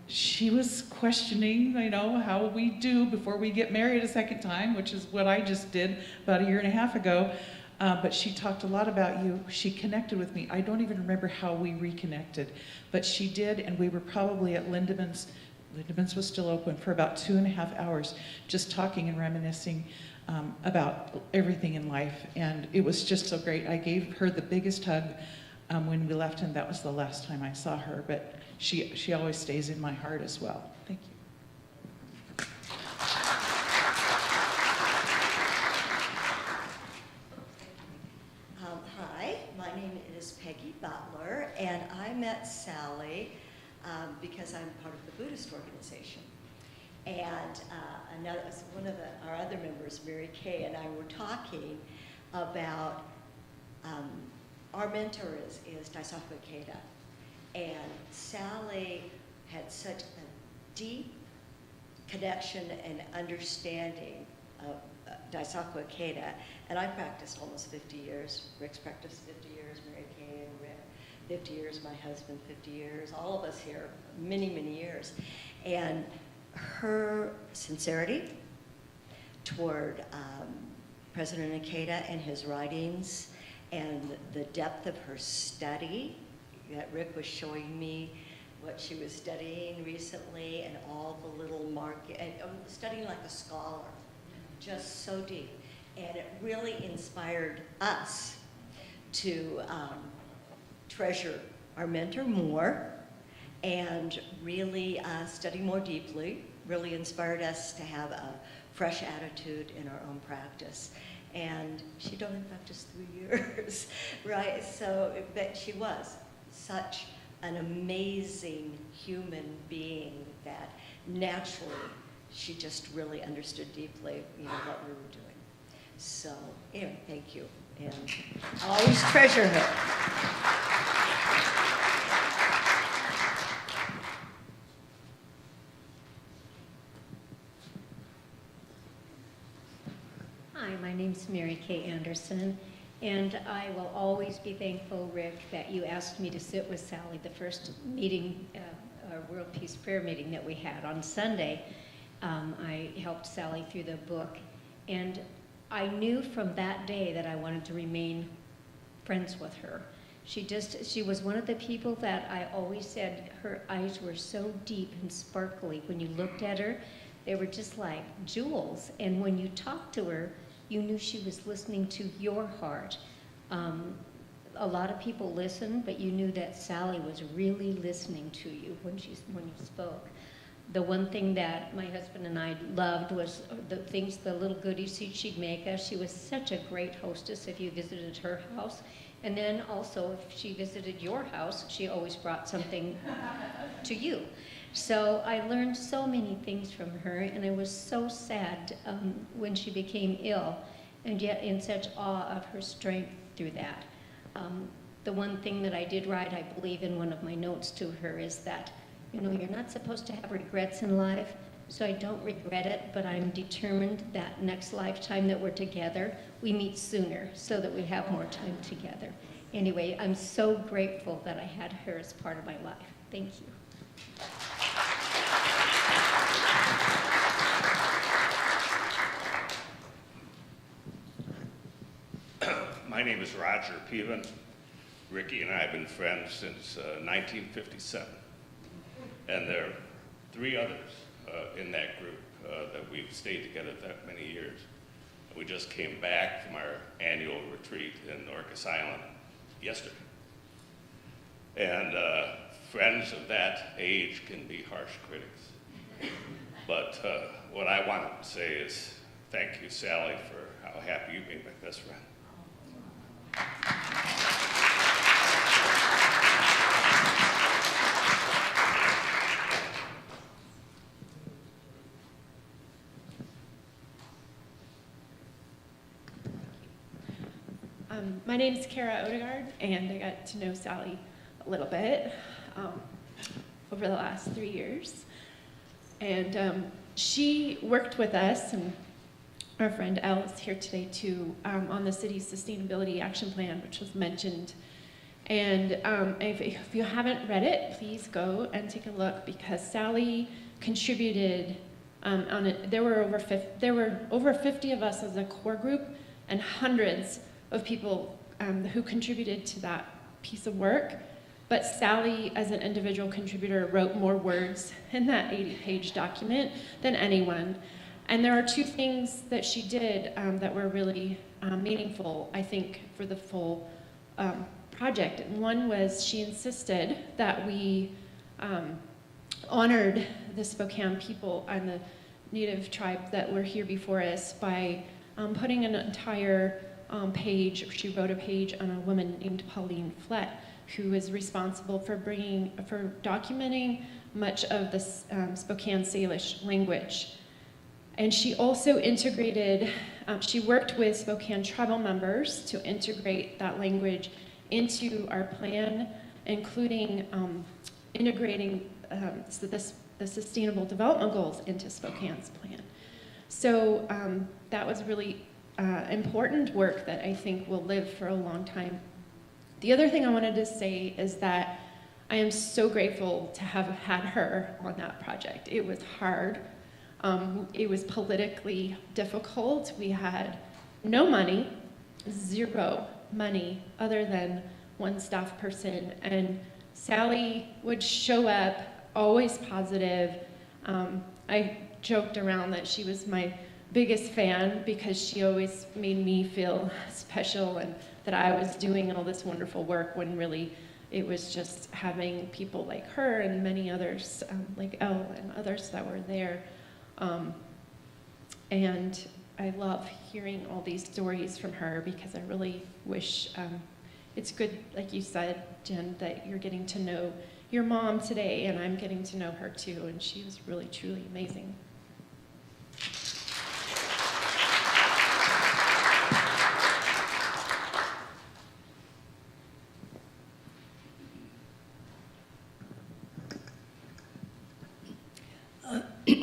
She was questioning, you know, how we do before we get married a second time, which is what I just did about a year and a half ago. But she talked a lot about you. She connected with me. I don't even remember how we reconnected, but she did, and we were probably at Lindemann's. Lindemann's was still open for about 2.5 hours, just talking and reminiscing about everything in life, and it was just so great. I gave her the biggest hug when we left, and that was the last time I saw her, but she always stays in my heart as well. Thank you. Hi, my name is Peggy Butler, and I met Sally because I'm part of the Buddhist organization. And one of our other members, Mary Kay, and I were talking about our mentor is Daisaku Ikeda. And Sally had such a deep connection and understanding of Daisaku Ikeda. And I practiced almost 50 years. Rick's practiced 50 years, Mary Kay and Rick 50 years, my husband 50 years, all of us here, many, many years. And her sincerity toward President Ikeda and his writings, and the depth of her study that Rick was showing me what she was studying recently, and all the little and studying like a scholar, just so deep. And it really inspired us to treasure our mentor more and really study more deeply. Really inspired us to have a fresh attitude in our own practice. And she'd only practiced 3 years, right? So, but she was such an amazing human being that naturally she just really understood deeply, you know, what we were doing. So, anyway, thank you. And I'll always treasure her. Hi, my name's Mary Kay Anderson, and I will always be thankful, Rick, that you asked me to sit with Sally the first meeting, our World Peace Prayer meeting that we had on Sunday. I helped Sally through the book, and I knew from that day that I wanted to remain friends with her. She was one of the people that I always said her eyes were so deep and sparkly. When you looked at her, they were just like jewels, and when you talked to her, you knew she was listening to your heart. A lot of people listen, but you knew that Sally was really listening to you when you spoke. The one thing that my husband and I loved was the little goodies she'd make us. She was such a great hostess if you visited her house. And then also, if she visited your house, she always brought something to you. So I learned so many things from her, and I was so sad when she became ill, and yet in such awe of her strength through that. The one thing that I did write, I believe, in one of my notes to her is that, you're not supposed to have regrets in life, so I don't regret it, but I'm determined that next lifetime that we're together, we meet sooner so that we have more time together. Anyway, I'm so grateful that I had her as part of my life. Thank you. My name is Roger Peven. Ricky and I have been friends since 1957. And there are 3 others in that group that we've stayed together that many years. We just came back from our annual retreat in Orcas Island yesterday. And friends of that age can be harsh critics. But what I wanted to say is thank you, Sally, for how happy you made my best friend. My name is Kara Odegaard, and I got to know Sally a little bit over the last 3 years. And she worked with us, and our friend Elle is here today too, on the city's sustainability action plan, which was mentioned. And if you haven't read it, please go and take a look, because Sally contributed on it. There were over 50 of us as a core group, and hundreds of people who contributed to that piece of work. But Sally, as an individual contributor, wrote more words in that 80-page document than anyone. And there are 2 things that she did that were really meaningful, I think, for the full project. And one was she insisted that we honored the Spokane people and the Native tribe that were here before us by putting an entire page. She wrote a page on a woman named Pauline Flett, who is responsible for documenting much of the Spokane Salish language. And she also integrated, she worked with Spokane tribal members to integrate that language into our plan, including integrating the Sustainable Development Goals into Spokane's plan. So that was really important work that I think will live for a long time. The other thing I wanted to say is that I am so grateful to have had her on that project. It was hard. It was politically difficult. We had no money, 0 money, other than 1 staff person. And Sally would show up, always positive. I joked around that she was my biggest fan because she always made me feel special and that I was doing all this wonderful work, when really it was just having people like her and many others, like Elle and others that were there. And I love hearing all these stories from her, because I really wish, it's good, like you said, Jen, that you're getting to know your mom today, and I'm getting to know her too, and she was really, truly amazing.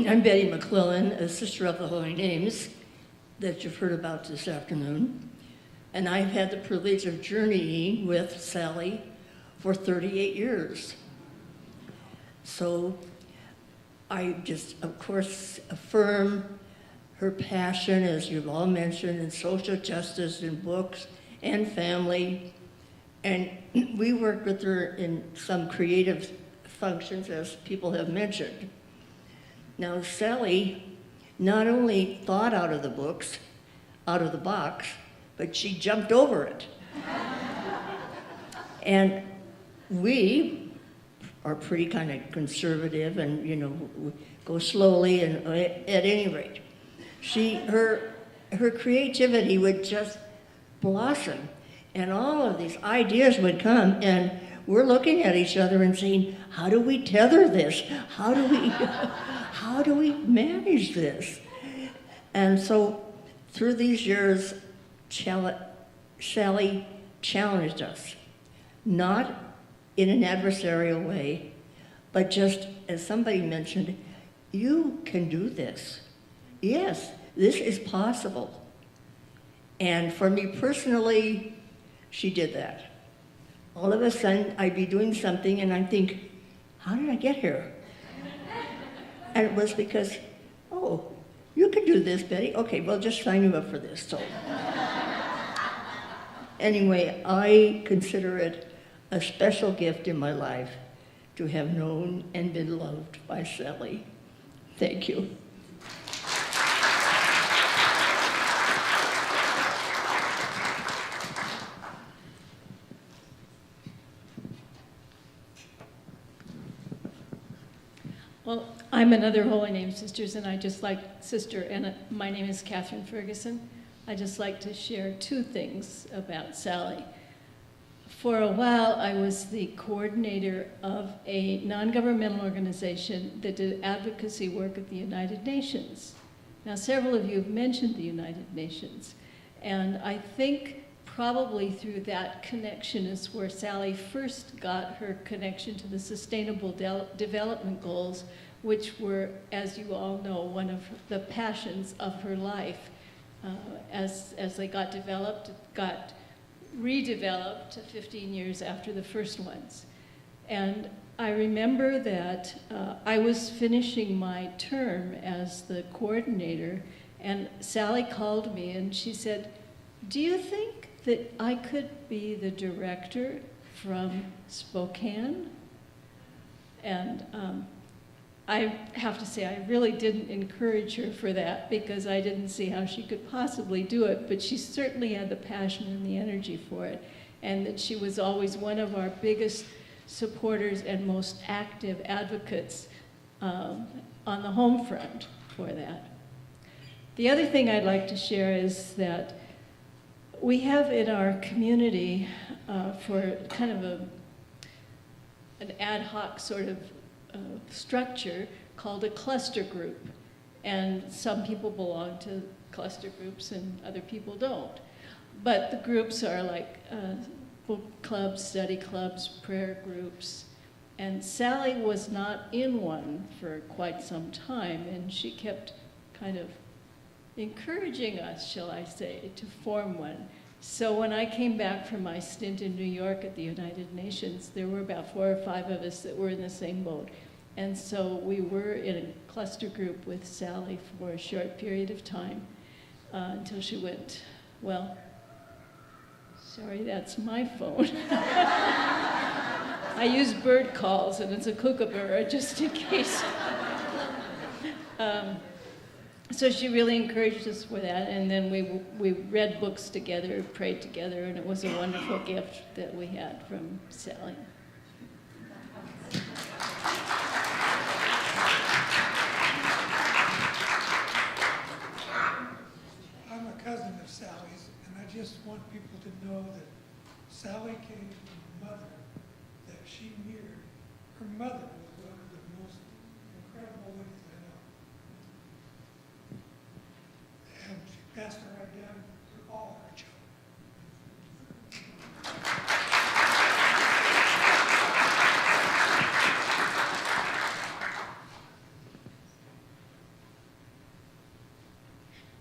I'm Betty McClellan, a sister of the Holy Names that you've heard about this afternoon. And I've had the privilege of journeying with Sally for 38 years. So I just, of course, affirm her passion, as you've all mentioned, in social justice, in books, and family. And we worked with her in some creative functions, as people have mentioned. Now, Sally not only thought out of the box, but she jumped over it. And we are pretty kind of conservative and, you know, go slowly, and at any rate, her creativity would just blossom, and all of these ideas would come, and we're looking at each other and saying, how do we tether this? How do we manage this? And so through these years, Sally challenged us, not in an adversarial way, but just as somebody mentioned, you can do this. Yes, this is possible. And for me personally, she did that. All of a sudden, I'd be doing something and I'd think, how did I get here? And it was because, oh, you can do this, Betty. Okay, well, just sign you up for this. So anyway, I consider it a special gift in my life to have known and been loved by Sally. Thank you. Well, I'm another Holy Name Sisters, and I just like Sister, and my name is Catherine Ferguson. I just like to share two things about Sally. For a while, I was the coordinator of a non-governmental organization that did advocacy work at the United Nations. Now, several of you have mentioned the United Nations, and I think probably through that connection is where Sally first got her connection to the Sustainable Development Goals, which were, as you all know, one of the passions of her life. As they got developed, got redeveloped 15 years after the first ones. And I remember that I was finishing my term as the coordinator, and Sally called me and she said, do you think that I could be the director from Spokane? And I have to say, I really didn't encourage her for that because I didn't see how she could possibly do it, but she certainly had the passion and the energy for it, and that she was always one of our biggest supporters and most active advocates on the home front for that. The other thing I'd like to share is that we have in our community for kind of an ad hoc sort of structure called a cluster group. And some people belong to cluster groups and other people don't. But the groups are like book clubs, study clubs, prayer groups. And Sally was not in one for quite some time, and she kept kind of encouraging us, shall I say, to form one. So when I came back from my stint in New York at the United Nations, there were about 4 or 5 of us that were in the same boat. And so we were in a cluster group with Sally for a short period of time until she went, well, sorry, that's my phone. I use bird calls, and it's a kookaburra just in case. So she really encouraged us for that, and then we read books together, prayed together, and it was a wonderful gift that we had from Sally. I'm a cousin of Sally's, and I just want people to know that Sally came from a mother that she mirrored. Her mother was one of the most incredible women I know. And she passed her right down to all her children.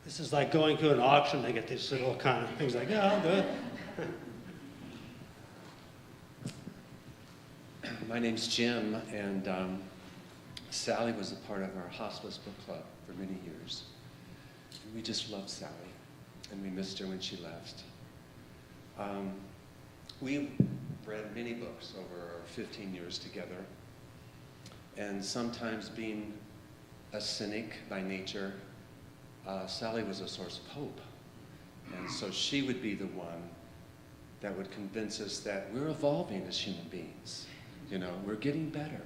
This is like going to an auction. They get these little kind of things like, yeah, I'll do it. My name's Jim, and Sally was a part of our hospice book club for many years. We just loved Sally, and we missed her when she left. We read many books over our 15 years together, and sometimes being a cynic by nature, Sally was a source of hope. And so she would be the one that would convince us that we're evolving as human beings. You know, we're getting better.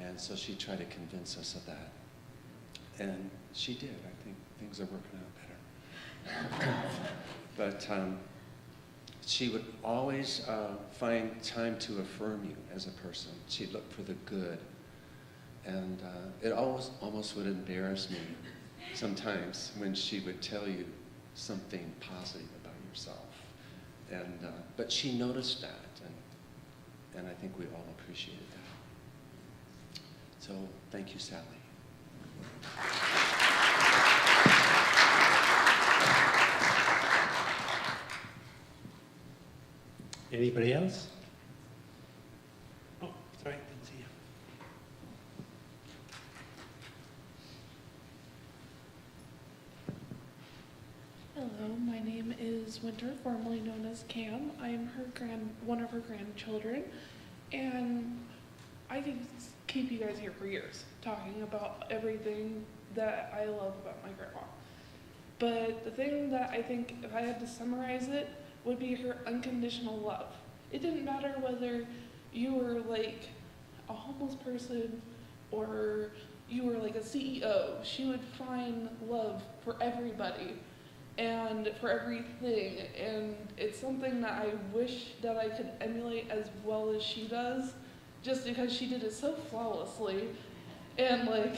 And so she tried to convince us of that. And she did. I think things are working out better. But she would always find time to affirm you as a person. She'd look for the good. And it almost would embarrass me sometimes when she would tell you something positive about yourself. And but she noticed that, and I think we all appreciated that. So thank you, Sally. Anybody else? Oh, sorry, didn't see you. Hello, my name is Winter, formerly known as Cam. I am one of her grandchildren, and I could keep you guys here for years talking about everything that I love about my grandma. But the thing that I think, if I had to summarize it, would be her unconditional love. It didn't matter whether you were like a homeless person or you were like a CEO. She would find love for everybody and for everything, and it's something that I wish that I could emulate as well as she does, just because she did it so flawlessly, and like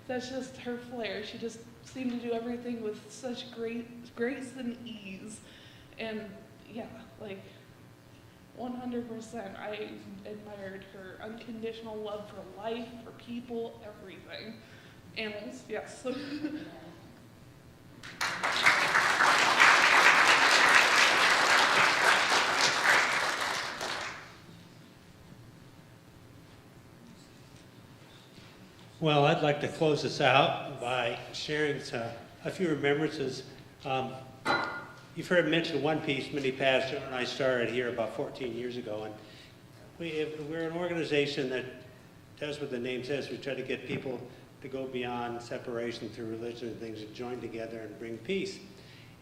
that's just her flair. She just seemed to do everything with such grace and ease, and yeah, like 100%. I admired her unconditional love for life, for people, everything. Animals, yes. Well, I'd like to close this out by sharing a few remembrances. You've heard mentioned One Piece many past. Joan and I started here about 14 years ago, and we're an organization that does what the name says. We try to get people to go beyond separation through religion and things and join together and bring peace.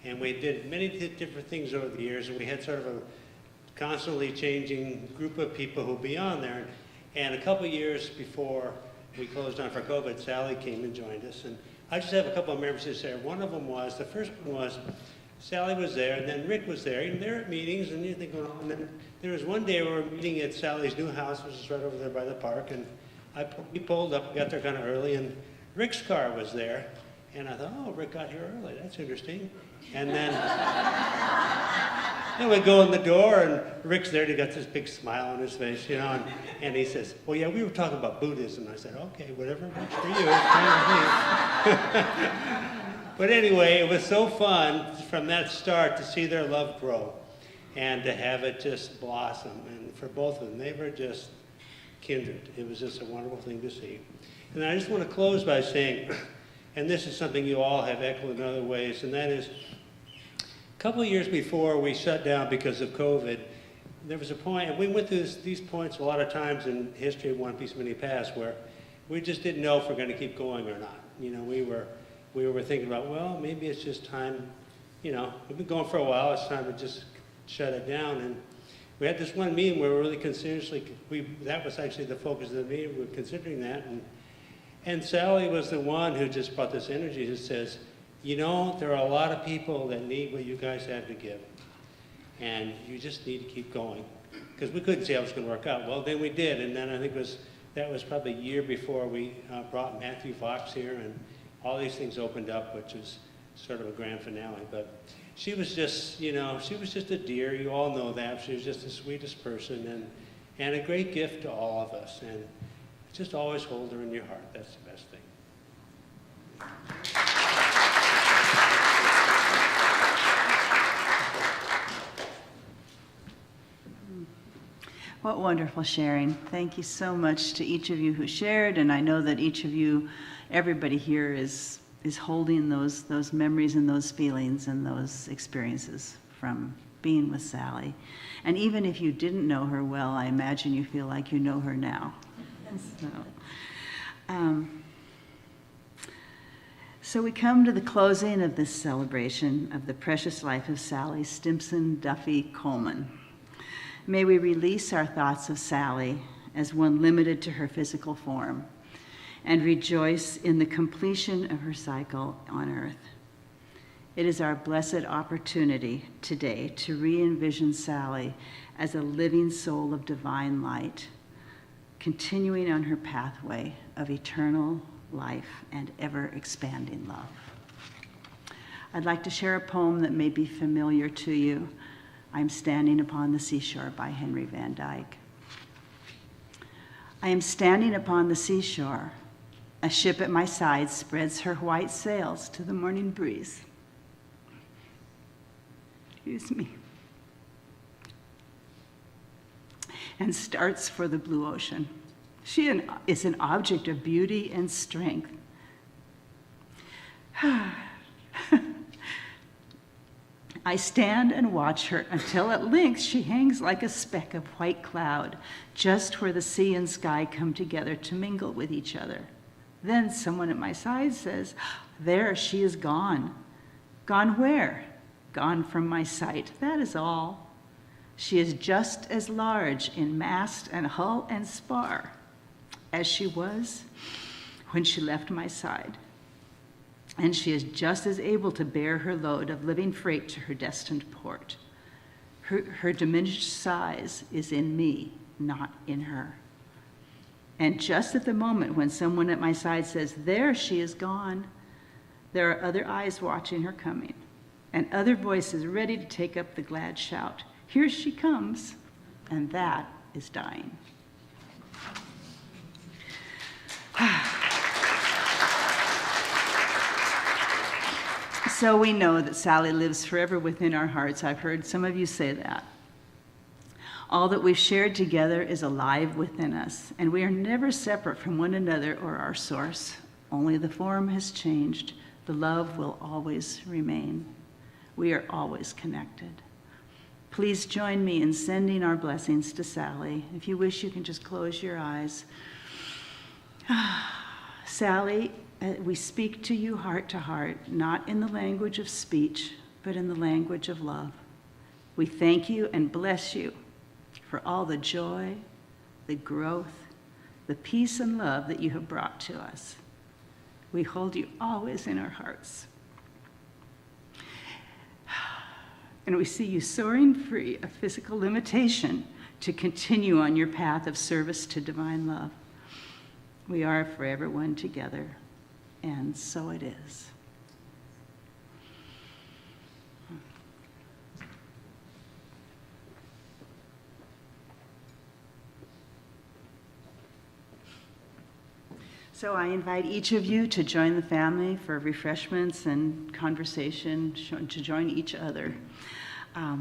And we did many different things over the years, and we had sort of a constantly changing group of people who'll be on there. And a couple years before we closed down for COVID, Sally came and joined us. And I just have a couple of remembrances there. One of them was, the first one was, Sally was there, and then Rick was there, and they're at meetings and anything going on. And then there was one day we were meeting at Sally's new house, which is right over there by the park, and we pulled up, got there kind of early, and Rick's car was there. And I thought, oh, Rick got here early, that's interesting. And then we go in the door, and Rick's there, and he got this big smile on his face, you know, and he says, well, yeah, we were talking about Buddhism. I said, okay, whatever works for you. But anyway, it was so fun from that start to see their love grow and to have it just blossom. And for both of them, they were just kindred. It was just a wonderful thing to see. And I just want to close by saying, and this is something you all have echoed in other ways, and that is, a couple of years before we shut down because of COVID, there was a point, and we went through these points a lot of times in history of One Piece Many Paths, where we just didn't know if we're going to keep going or not. You know, we were thinking about, well, maybe it's just time, you know, we've been going for a while, it's time to just shut it down. And we had this one meeting where we really that was actually the focus of the meeting, we were considering that. And Sally was the one who just brought this energy that says, you know, there are a lot of people that need what you guys have to give. And you just need to keep going. Because we couldn't see how it was going to work out. Well, then we did. And then I think that was probably a year before we brought Matthew Fox here. And all these things opened up, which was sort of a grand finale. But she was just, you know, she was just a dear. You all know that. She was just the sweetest person and a great gift to all of us. And just always hold her in your heart. That's the best thing. What wonderful sharing. Thank you so much to each of you who shared, and I know that each of you, everybody here is holding those memories and those feelings and those experiences from being with Sally. And even if you didn't know her well, I imagine you feel like you know her now. So we come to the closing of this celebration of the precious life of Sally Stimson Duffy Colman. May we release our thoughts of Sally as one limited to her physical form, and rejoice in the completion of her cycle on earth. It is our blessed opportunity today to re-envision Sally as a living soul of divine light, continuing on her pathway of eternal life and ever-expanding love. I'd like to share a poem that may be familiar to you. I'm Standing Upon the Seashore by Henry Van Dyke. I am standing upon the seashore. A ship at my side spreads her white sails to the morning breeze. Excuse me. And starts for the blue ocean. She is an object of beauty and strength. I stand and watch her until at length she hangs like a speck of white cloud, just where the sea and sky come together to mingle with each other. Then someone at my side says, "There, she is gone." Gone where? Gone from my sight, that is all. She is just as large in mast and hull and spar as she was when she left my side. And she is just as able to bear her load of living freight to her destined port. Her diminished size is in me, not in her. And just at the moment when someone at my side says, "There, she is gone," there are other eyes watching her coming, and other voices ready to take up the glad shout, "Here she comes," and that is dying. So we know that Sally lives forever within our hearts. I've heard some of you say that. All that we've shared together is alive within us, and we are never separate from one another or our source. Only the form has changed. The love will always remain. We are always connected. Please join me in sending our blessings to Sally. If you wish, you can just close your eyes. Sally, we speak to you heart to heart, not in the language of speech, but in the language of love. We thank you and bless you for all the joy, the growth, the peace and love that you have brought to us. We hold you always in our hearts. And we see you soaring free of physical limitation to continue on your path of service to divine love. We are forever one together, and so it is. So I invite each of you to join the family for refreshments and conversation, to join each other.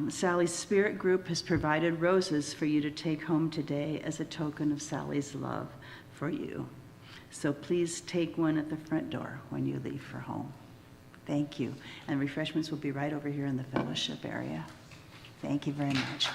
Sally's Spirit Group has provided roses for you to take home today as a token of Sally's love for you. So please take one at the front door when you leave for home. Thank you. And refreshments will be right over here in the fellowship area. Thank you very much.